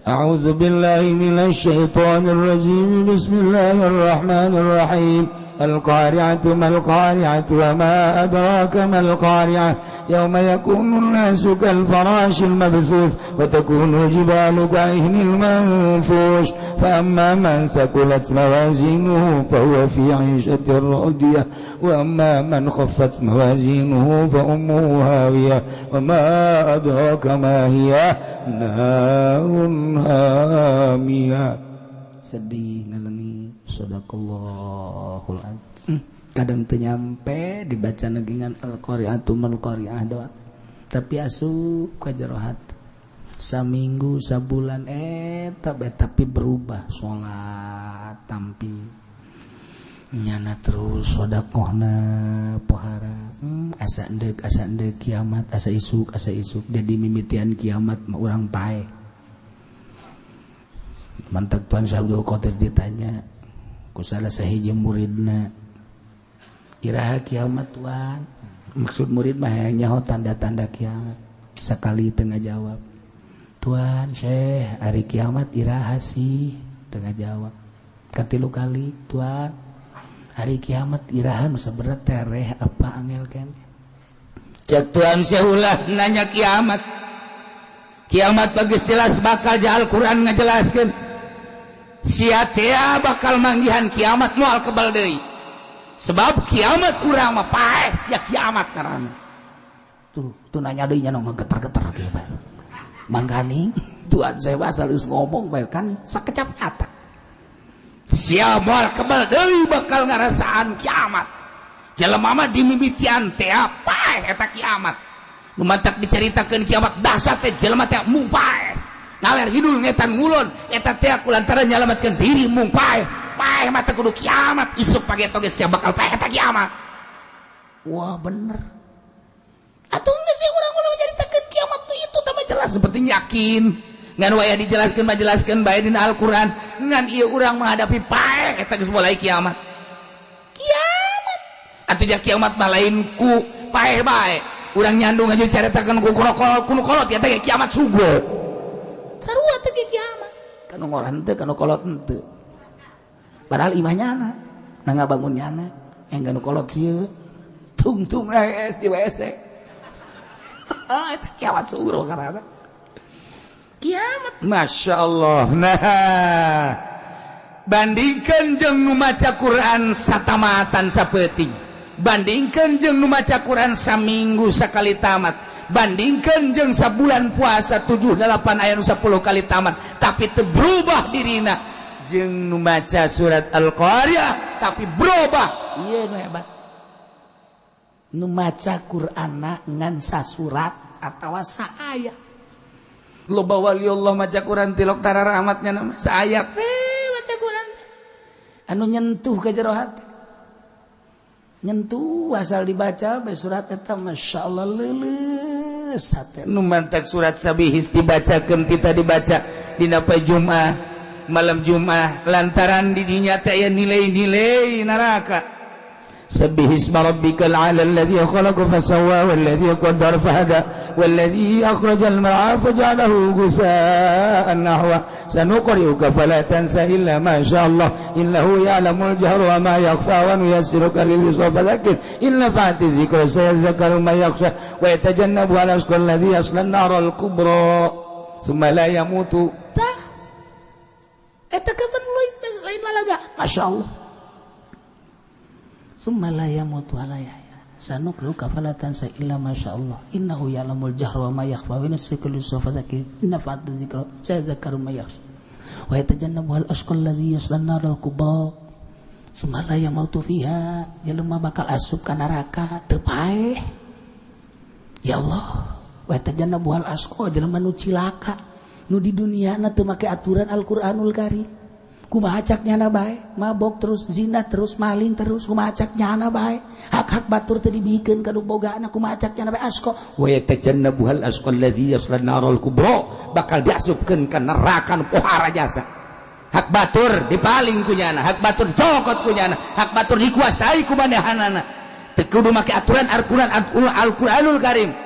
A'udzu billahi minasy syaithanir rajim. Bismillahirrahmanirrahim. Al-qari'atu mal-qari'atu wa ma adraka mal-qari'ah yauma yakunun nasu kal farashil mabthus wa takunul jibalu ka'ihil manfush fa amma man thaqulat mawazinuhu fa huwa fi 'ishatir radiyah wa amma man khaffat mawazinuhu fa ummuhu hawiyah wa ma adraka ma hiya narun hamiyah. Sedih ngalengi. Sadaqallahul adzim. Kadang teu nyampe dibaca negingan al-qari'atu mal-qari'ah doa. Tapi asup ka jero hati. Saminggu sabulan tapi berubah salat tampi. Nyana terus sedekahna pohara. Asa endek kiamat, asa isuk jadi mimitian kiamat mah urang pae. Mantak Tuan Syekh Abdul Qadir ditanya ku salah sahiji muridna, iraha kiamat Tuan? Maksud murid mah nyaho tanda-tanda kiamat. Sakali teu ngajawab. Tuan Syekh, hari kiamat iraha sih? Teu ngajawab. Katilu kali, Tuan, hari kiamat iraha nu sabaraha tereh apa angel kan? Cek Tuan Syekh ulah nanya kiamat kiamat bagus jelas bakal Al-Quran ngajelaskeun sia teh bakal manggihan kiamat moal kebal deui sebab kiamat urang mah paeh sia kiamat ngaranna tuh nanya deui nya getar-getar kieu bae mangganing tuan saya asal geus ngomong bae kan sakecap nyata sia moal kebal deui bakal ngarasaan kiamat jelema mah dimimitian teh paeh eta kiamat nu mantak diceritakeun kiamat dahsyat teh jelema teh mung paeh ngaler hidul ngetan ngulon eta teh kulantaran nyalametkeun diri mung paeh mah teh kudu kiamat isuk pagi toge sia bakal paeh eta kiamat wah bener atuh geus sia urang ulah menceritakeun kiamat tuh itu teh jelas penting yakin ngan waya dijelaskeun mah jelaskeun bae dina Al-Qur'an ngan ieu urang menghadapi paeh eta geus mulai kiamat atuh jah kiamat mah lain ku paeh bae urang nyandung aja diceritakeun ku kuno kolot ya teh kiamat sugo sarua teh kiamat kanu ngoran teh kanu kolot henteu padahal imahnyana na ngabangunnyana enggan kolot sieun tungtung es di WC eta kiamat sugo karana kiamat masyaallah nah bandingkeun jeung nu maca Quran satamatan sapeuting bandingkeun jeung nu maca Quran saminggu sakali tamat bandingkeun jeung sabulan puasa 7-8 aya nu 10 kali tamat tapi teu berubah dirina jeung nu maca surat Al-Qari'ah tapi berubah ieu nu hebat nu maca Qur'anna ngan sasurat atawa saayat loba wali Allah maca Quran tilok tara rahmatnya nama saayat maca Quran anu nyentuh ka jero hati nyentuh asal dibaca bae surat eta masyaallah leuleus hate nu mantak surat sabihis dibacakeun kita dibaca dina poe Jumat malam Jumat lantaran di dinya teh aya nilai-nilai neraka Sabbihisma rabbikal a'la alladzi khalaqa fasawwa walladzi qaddara fahada walladzi akhrajal mar'a faj'alahu ghusaa'an nahwa sanuqri'uka fala tansa illa ma sya'allah innahu ya'lamul jahra wa ma yakhfa wa nuyassiruka lil yusra fadhakkir inna fa'ati dzikra sayadhakkaru man yakhsha wa yatajannabuha al-ashqa alladzi yasla an-nara al-kubra thumma la yamutu eta kapan lain lalaga masyaallah summa la yamutu ala yahya sanuqri'uka fala tansa illa ma sya'allah innahu ya'lamul jahra wa ma yakhfa wa yunassiruka lis-yusra fadhakkir inna fa'ati dzikra sayadhakkaru man yakhsha wa yatajannabuha al-ashqa alladzi yasla an-nara al-kubra summa la yamutu fiha jelema bakal asup ka neraka teu paeh ya Allah wa yatajannabuha al-ashqa jelema nu cilaka nu di duniana teu make aturan Al-Qur'anul Karim kumaha caknyana bae mabok terus zina terus maling terus kumaha caknyana bae hak-hak batur teu dibikeun ka nu bogana kumaha caknyana bae asqa wa yatajannabuhal asqa alladzi yasla an-naral kubra bakal diasupkeun ka neraka nu pohara jasa hak batur dipaling ku nyana hak batur cokot ku nyana hak batur dikuasai ku manehanana teu kudu make aturan Al-Qur'anul Karim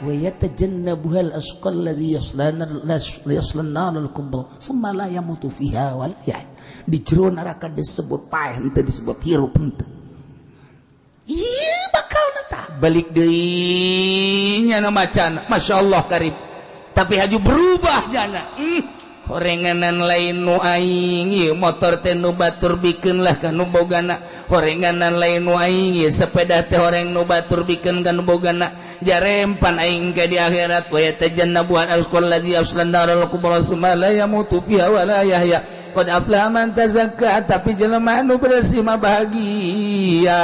wa yatajannabuhal asqa alladzi yasla an-naral kubra thumma la yamutu fiha wa la yahya di jero neraka disebut paeh henteu disebut hirup henteu ieu bakal nata balik deui nya macana masyaallah karib tapi haju berubah jana horenganan lain nu aing ieu motor teh nu batur bikeun lah ka nu bogana horenganan lain nu aing ieu sepeda teh horeng nu batur bikeun ka nu bogana jarempan aing ka di akhirat wa yatajannabuha al-asqal ladzi yasla an-naral kubra tsumma la yamutu fiha wa la yahya qad aflaha man tazakka tapi jelema anu bersih mah bahagia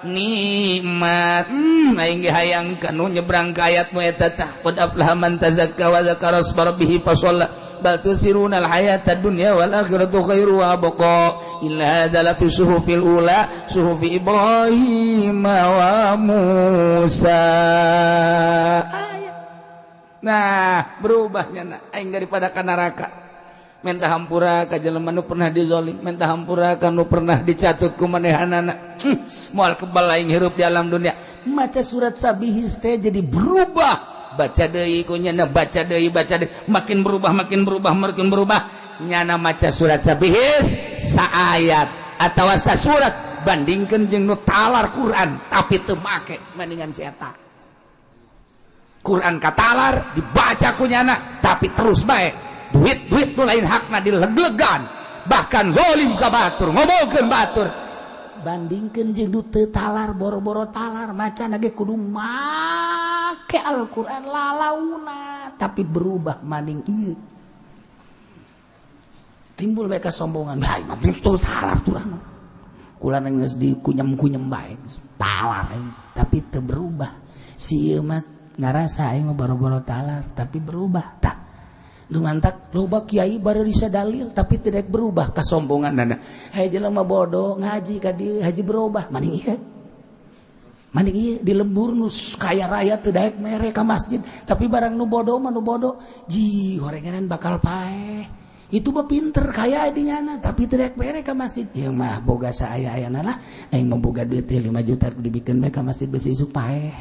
nikmat aing ge hayang kanu nyebrang ka ayat mu eta tah qad aflaha man tazakka wa dzakara isma rabbih fa shalla bal tusiruna al-hayata ad-dunya wal akhiratu khairu wa abqa illa hadza la fi suhufil ula suhufi Ibrahim wa Musa nah berubahnya aing daripada ka neraka mentah hampura ka jelema nu pernah dizalim mentah hampura ka nu pernah dicatut ku manehanana moal kebal aing hirup di alam dunia maca surat sabihis teh jadi berubah baca deui ku nyana baca deui makin berubah nyana maca surat sabihis saayat atawa sasurat bandingkeun jeung nu talar Quran tapi teu make mendingan si eta Quran katalar dibaca kunyana tapi terus baik duit nu lain hakna dileg-legan bahkan zolim ka batur ngomongkeun batur bandingkeun jeung nu teu talar boro-boro talar macan ge kudu make Al-Qur'an lalauna tapi berubah maning ieu timbul bae kasombongan bae mah terus talar turang kula geus dikunyem-kunyem bae talar tapi teu berubah si ieu mah ngarasa aing mah boro-boro talar tapi berubah tah nu mantak loba kiai bari bisa dalil tapi tidak berubah kasombonganna hei jelema bodoh ngaji ka dieu haji berubah maning ieu di lembur nu kaya raya teu daek mere ka masjid tapi barang nu bodoh mah nu bodoh ji horenganan bakal paeh itu mah pinter kaya dinyana tapi teu daek mere ka masjid ieu mah boga saaya-ayana lah aing mah boga duit 5 juta dibikeun bae ka masjid besi isuk paeh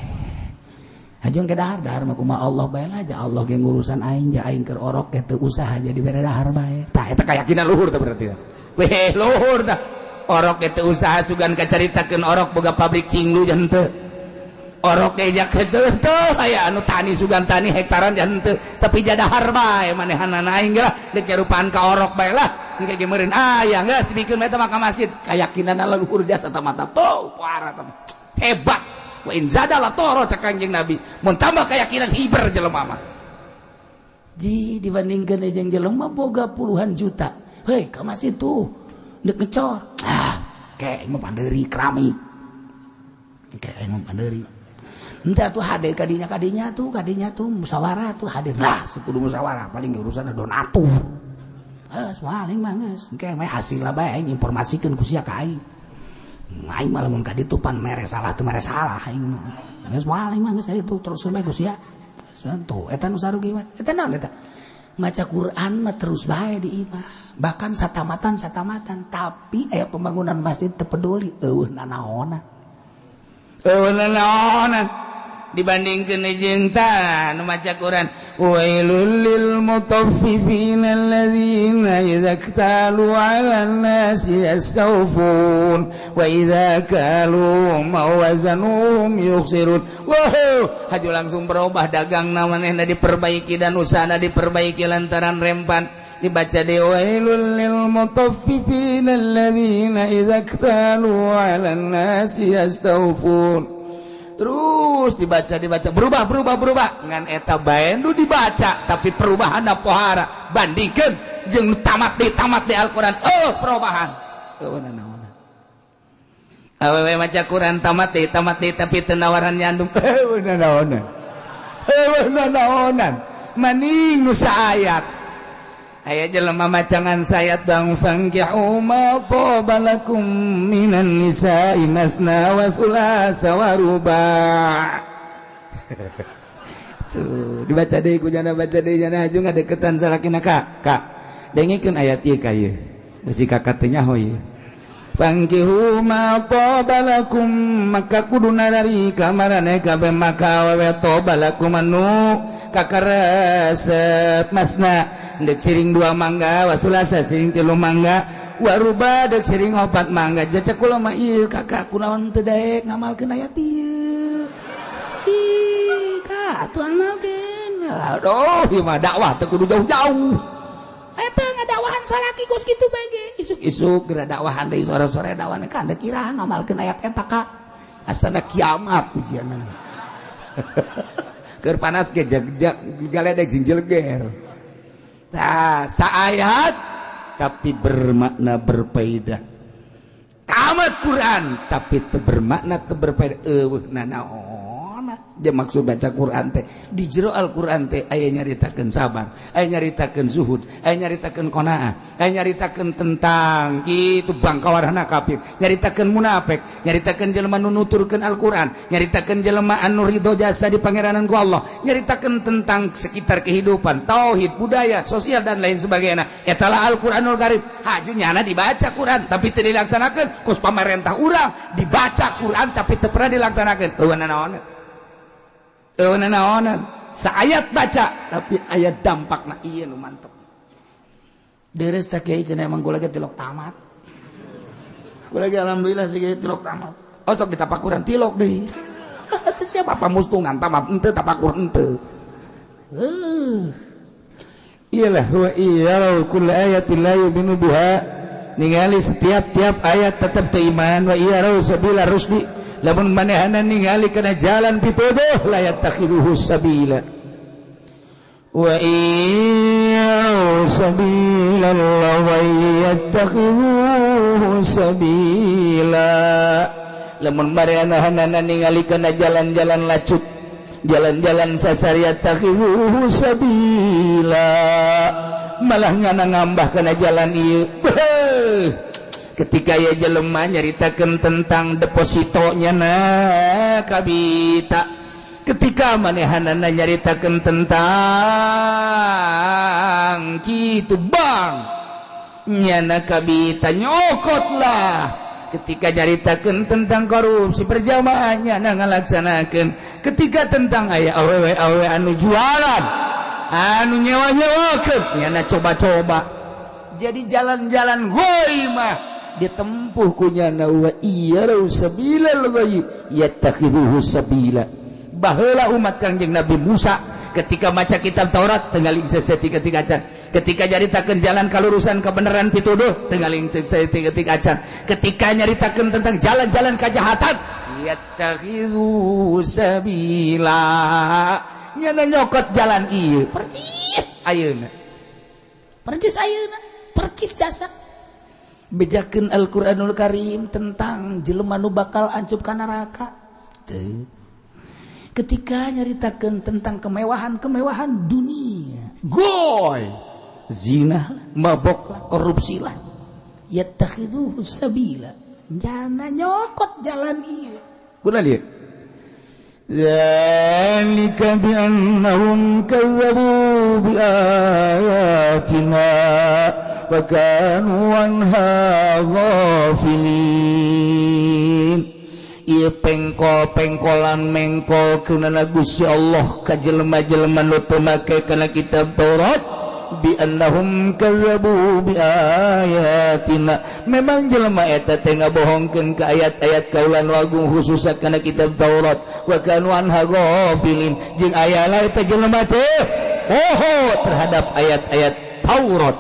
hajung ke dahar mah kumaha Allah bae lah ja Allah ge ngurusan aing ja aing keur orok ge teu usaha jadi bere dahar bae tah eta kayakinan luhur teh berarti weh luhur tah orok ge teu usaha sugan kacaritakeun orok boga pabrik cinglu jan teu orok ge jak teu aya anu tani sugan tani hektaran jan teu tapi ja dahar bae manehanana aing ge lah deuk nyarupaan ka orok bae lah engke ge meureun aya geus dibikeun eta mah ka masjid kayakinanna luhur jasa eta mah tuh parah teh hebat wa in zadala toro cak Kanjeng Nabi mun tambah keyakinan hiber jelema mah ji dibandingkeun jeung jelema boga puluhan juta heuy ka masjid tuh deuk ngecor kayak mah pandeuri keramik kayak mah pandeuri entah tuh hade kadinya tuh musyawarah tuh hadir lah kudu musyawarah paling urusan donatur soaling mah geus engke mah hasil lah bae informasikeun ku sia ka aing aing mah lamun ka ditu pan mere salah teu mere salah aing geus waling mah geus itu terus bae Gusti ya tuh eta nu sarugi mah eta naon eta maca Quran mah terus bae di imah bahkan satamatan tapi aya pembangunan masjid teu peduli eueuh nanaonan dibandingkeun jeung tah nu maca Quran wailul lil mutaffifina alladzina idza iktalu 'alan nasi yastawfun wa idza kaluhum aw wazanuhum yukhsirun haju langsung berubah dagangna manehna diperbaiki dan usahana diperbaiki lantaran rempan dibaca de wailul lil mutaffifina alladzina idza iktalu 'alan nasi yastawfun terus dibaca berubah ngan eta bae nu dibaca tapi perubahanna pohara bandingkeun jeung tamat di Al-Qur'an perubahan naon awewe maca Quran tamat di tapi teu nawaran nyandung naonan maning nu saayat aya jelema macangan sayat bang fankihu ma qabalakum minan nisa'i masna wa thulatsa wa ruba' tuh dibaca deui ku jana baca deui jana haju ngadeukeutan salakina kak dengikeun ayat ieu ka ieu bisi kakak teh nyaho ieu fankihu ma qabalakum maka kuduna dari kamarane kabeh maka wae qabalakum anu kakaresep masna dek siring 2 mangga wasulasa siring 3 mangga waruba dek siring 4 mangga jaca kula mah ieu kakak kunaon teu daek ngamalkeun ayat ieu kak atuh amalkeun aduh ieu mah dakwah teu kudu jauh-jauh eta ngadakwahan salaki geus kitu bae ge isuk-isuk geura dakwahan deui sore-sore dakwahan ka da kiraha ngamalkeun ayat eta kak asana kiamat ujianna keur panas ge galedeg sing jeleger saayat tapi bermakna berfaedah tamat Quran tapi teu bermakna teu berfaedah eueuh nanaon dia maksud baca Quran teh di jero Al-Qur'an teh aya nyaritakeun sabar aya nyaritakeun zuhud aya nyaritakeun qanaah aya nyaritakeun tentang kitu bangkawarna kafir nyaritakeun munafik nyaritakeun jelema nu nuturkeun Al-Qur'an nyaritakeun jelema anu ridho jasa di pangeranan ku Allah nyaritakeun tentang sekitar kehidupan tauhid budaya sosial dan lain sebagainya etalah Al-Qur'anul Karim haju nyana dibaca Quran tapi teu dilaksanakeun ku pamarentah urang dibaca Quran tapi teu pernah dilaksanakeun eueuh naonan saayat baca tapi ayat dampakna ieu nu mantep deres teh kiai cenah emang kula ge tilok tamat kula ge alhamdulillah sih tilok tamat sok ditapak Quran tilok deui siapa pamustungan tamap ente tapakur ente. Iyalah wa iyarau kull ayatin la yu'minu biha, ningali setiap-tiap ayat tetap teu iman. Wa iyarau sabila rusdi, lamun manehana ningali kana jalan pituduh la yattakhiduhu sabila. Wa iyarau sabila la yattakhiduhu sabila, lamun manehana ningali kana jalan-jalan lacut, jalan-jalan sasariat takhiruhu sabila, malah ngana ngambah kana jalan ieu. Ketika ya jelema nyaritakeun tentang depositonya na kabita, ketika manehanana nyaritakeun tentang kitu bang nyana kabita nyokotlah. Ketika nyaritakeun tentang korupsi perjamaahnya ngalaksanakeun, ketika tentang aya awewe anu jualan anu nyewa-nyewakeun nyana coba-coba. Jadi jalan-jalan goi mah ditempuh ku nyana wa iyarau sabilal ghayy yattakhiduhu sabila. Baheula umat Kangjeng Nabi Musa ketika maca kitab Taurat tenggaling seseti ketika acan, ketika nyaritakeun jalan kalurusan kebenaran pituduh tenggaling seseti ketika acan, ketika nyaritakeun tentang jalan-jalan kejahatan yattakhidhu sabila, nyana nyokot jalan ieu percis ayeuna, percis jasa. Bejakeun Al-Qur'anul Karim tentang jelema nu bakal ancup ka neraka teu. Ketika nyaritakeun tentang kemewahan dunia, goy, zina, mabok, korupsi lah, yattakhiduhu sabila, jana nyokot jalan ieu. Kunaon ieu? Dzalika bi annahum kazzabu bi ayatina wa kanu anha ghafilin. Ieu pengkol-pengkolan mengkol keunana Gusti Allah ka jelema-jelema nu teu make kana kitab Taurat bi annahum kazzabu bi ayatina. Memang jelema eta teh ngabohongkeun ka ayat-ayat kaulan wagung khususna kana kitab Taurat wa kanu anha ghafilin, jeung aya lae teh jelema teh poho terhadap ayat-ayat Taurat.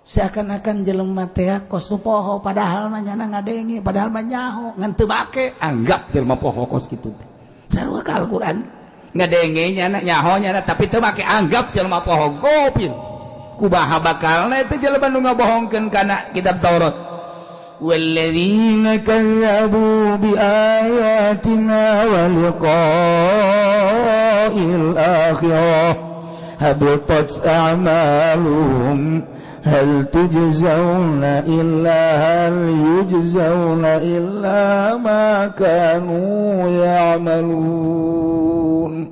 Seakan-akan jelema teh kos nu poho padahal mah nyana ngadenge, padahal mah nyaho ngan teu make, anggap jelema poho kos kitu teh. Sarua ka Al-Qur'an ngadenge nyana nyaho nyana tapi teu make, anggap jelema poho gopil. Kumaha bakalna eta jelema nu ngabohongkeun kana kitab Taurat. Walladzina kazzabu bi ayatina wa liqa'il akhirah habitat a'maluhum hal tujzauna illa ma kanu ya'malun.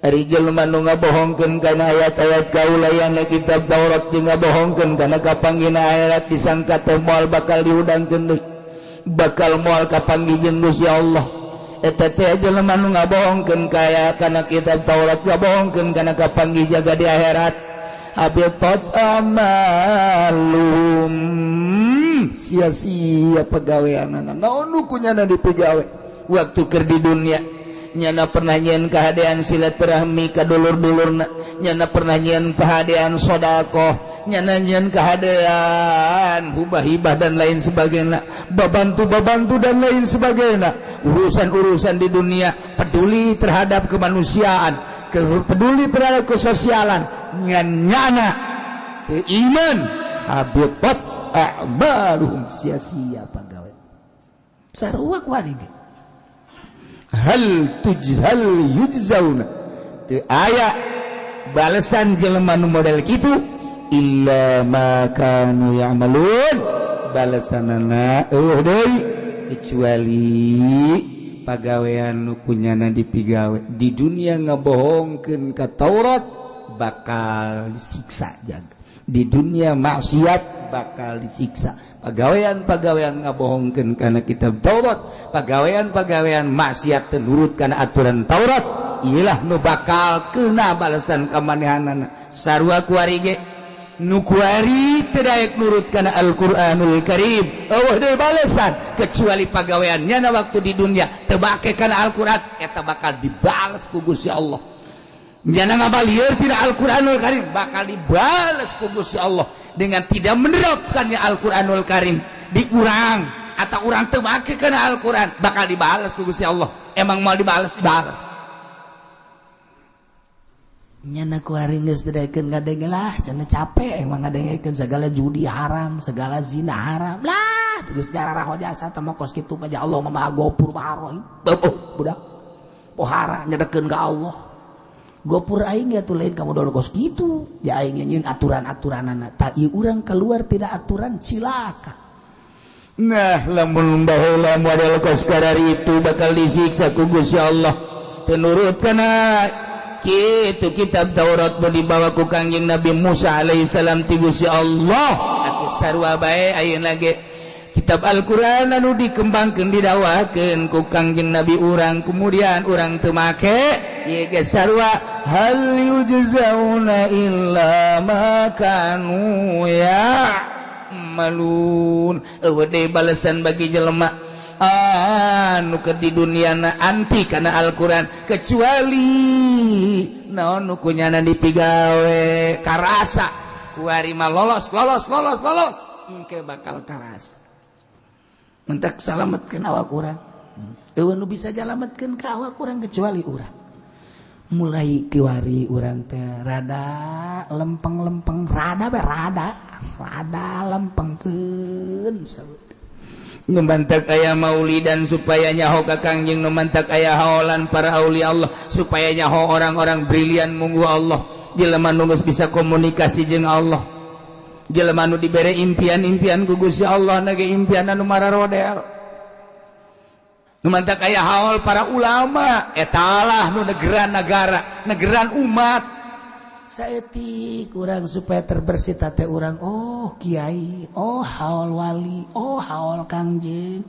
Ari jelema nu ngabohongkeun kana ayat-ayat kaulayan kitab Taurat jeung ngabohongkeun kana kapanggihna akhirat disangka teh moal bakal diudangkeun deui, bakal moal kapanggih jeung Gusti Allah. Eta teh jelema nu ngabohongkeun kana kitab Taurat, ngabohongkeun kana kapanggih jaga di akhirat. Habitat amalum, sia-sia pagaweanana. Naon nu kunyana dipegawe waktu keur di dunia. Nyana pernah nyeun kahadean silaturahmi ka dulur-dulurna, nyana pernah nyeun kahadean sedekah, nyana nyeun kahadean hibah-hibah dan lain sebagainya, babantu-babantu dan lain sebagainya. Urusan-urusan di dunia, peduli terhadap kemanusiaan, peduli terhadap kesosialan, nyana iman habitat a'maluhum, sia-sia pagawe. Sarua kuari ge hal yujzauna, teu aya balasan jelema nu model kitu illa ma kanu ya'malun, balasanana eueuh deui kecuali pagawean nu kunyana dipigawe. Di dunia ngabohongkeun ka Taurat bakal disiksa jaga, di dunia maksiat bakal disiksa. Pagawean-pagawean ngabohongkeun kana kitab Taurat, pagawean-pagawean maksiat teu nurut kana aturan Taurat, iyalah nu bakal keuna balasan ka manehanana. Sarua kuari ge nukuari teraik nurut kana Al-Qur'anul Karim eueuh deui balesan kecuali pagaweannya na waktu di dunia teu make kana Al-Qur'an eta bakal dibales ku Gusti Allah. Jana ngabalieur tina Al-Qur'anul Karim bakal dibales ku Gusti Allah dengan tidak menerapkannya Al-Qur'anul Karim di urang atau urang teu make kana Al-Qur'an bakal dibales ku Gusti Allah. Emang mau dibales nyana kuari geus dedekeun ngadengelah cenah capek emang ngadengekeun segala judi haram segala zina haram lah geus jararah jasa teh mah kos kitu paja Allah mah gopur baroy budak pohara nyedekeun ka Allah gopur aing ya tuh lain kamu dol kos kitu ya aing nyeun aturan-aturanana ta ieu urang keluar tidak aturan cilaka. Nah lamun baheula model kos kadari itu bakal disiksa ku Gusti Allah teu nurut kana kitu kitab Taurat dibawa ku Kangjeng Nabi Musa alaihissalam ti Gusti Allah atuh sarua bae ayeuna ge kitab Al-Qur'an anu dikembangkeun didakwakeun ku Kangjeng Nabi urang kemudian urang teu make ieu ge sarua hal yujzauna illa ma kanu ya'malun eueuh deui balesan bagi jelema anu ke di dunia na anti karena Al-Quran kecuali naon nu kunyana dipigawe karasa kuari mah lolos engke bakal karasa mentak salametkeun awak urang eueuh nu bisa jalametkeun ka awak urang kecuali urang mulai kiwari urang teh rada lempeng-lempeng rada lempengkeun numantak aya maulidan supaya nyaho ka Kangjeng numantak aya haolan para aulia Allah supaya nyaho orang-orang brilian munggu Allah jelema nu geus bisa komunikasi jeung Allah jelema nu dibere impian-impian ku Gusti Allah na ge impian anu mararodel numantak aya haol para ulama etalah nu negeran umat saeutik urang supaya terbersih teh urang oh kiai oh haul wali oh haul kangjeng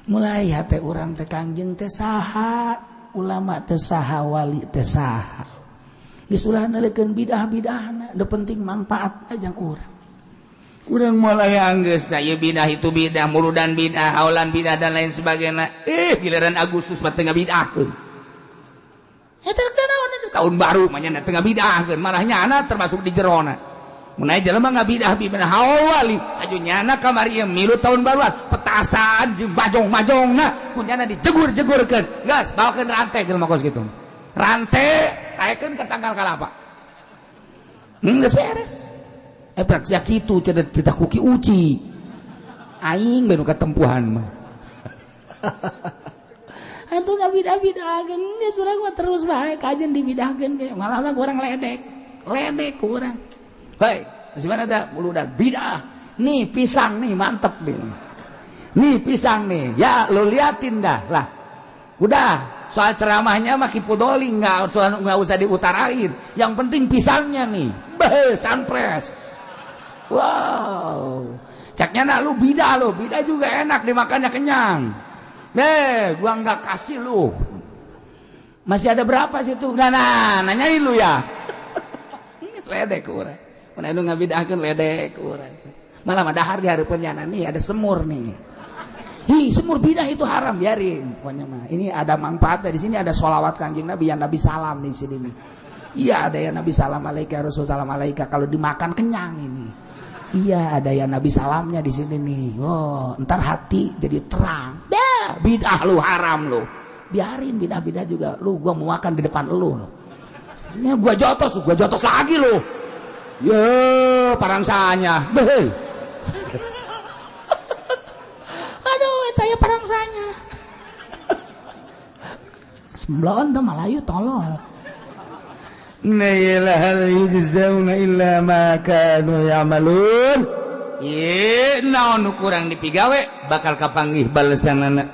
mulai hate urang teh kangjeng teh saha ulama teh saha wali teh saha geus ulah nalikeun bidah-bidahna da penting manfaat aja urang mulai anggeus da ieu bidah itu bidah muludan bidah haulan bidah dan lain sebagainya giliran Agustus mah teu ngabidahkeun eta tahun baru manyana tengah bidah malah nyana termasuk di jerona mun aya jelema ngabidah bibina hawali aju nyana kamari milu tahun baruan petasan jeung bajong-bajongna kunyana dijegur-jegurkeun geus bawakeun rantai jelema kos kitu rantai ayekeun ka tanggal kalapa geus beres prak sia kitu cenah kita kuki uci aing bae nu katempuhan mah itu nggak bidah-bidahkan ya surang mah terus baik kajian dibidahkan kayak malah mah kurang ledek kurang hei masih mana ada muludan bidah nih pisang nih mantep nih pisang nih ya lo liatin dah lah udah soal ceramahnya mah kipudoli nggak usah diutarain yang penting pisangnya nih sunpress wow caknya nak lu bidah juga enak dimakannya kenyang. Gua nggak kasih lu. Masih ada berapa situ? Nah, nanyain lu ya. Ini ledek urang. Mun anu ngabidahkeun ledek urang. Malah mah dahar di hareupeun nya nih ada semur nih. Semur bidah itu haram biarin. Pokoknya mah ini ada manfaatnya di sini ada sholawat Kangjeng Nabi yang Nabi salam di sini nih. Iya ada yang Nabi salam alaika Rasul salam alaika kalau dimakan kenyang ini. Iya ada yang Nabi salamnya di sini nih. Oh, ntar hati jadi terang. Bidah lu haram lu biarin bidah-bidah juga lu gua mau makan di depan lu ini gua jotos lagi lu yo parangsanya aduh eta ya parangsanya semblon teh Malayu tolol la hal yujzauna illa ma kanu ya'malun ye naon nu kurang dipigawe bakal kapanggih balesanana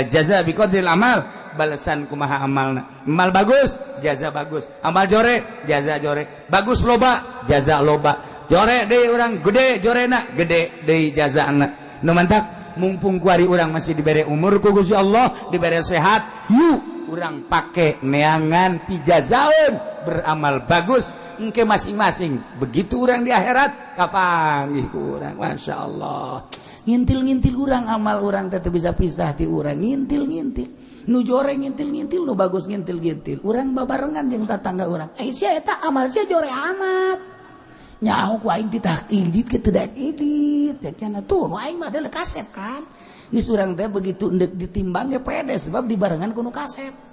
jaza biqadril amal balesan kumaha amalna amal bagus jaza bagus amal jore jaza jore bagus loba jaza loba jore deui urang gede jorena gede deui jazaana nu mantap mumpung kuari urang masih dibere umur ku Gusti Allah dibere sehat yuk urang pakai neangan pijazaun beramal bagus engke masing-masing begitu urang di akhirat kapanggih ku urang Masya Allah ngintil-ngintil urang amal urang teh bisa pisah ti urang ngintil-ngintil nu jore ngintil-ngintil nu bagus ngintil-ngintil urang babarengan jeung tetangga urang sia eta amal sia jore amat nyaho ku aing ditah idit ke teu daek idit cenah tuh nu aing mah deuleu kasep kan geus urang teh begitu endek ditimbang ge pede sebab dibarengan ku nu kasep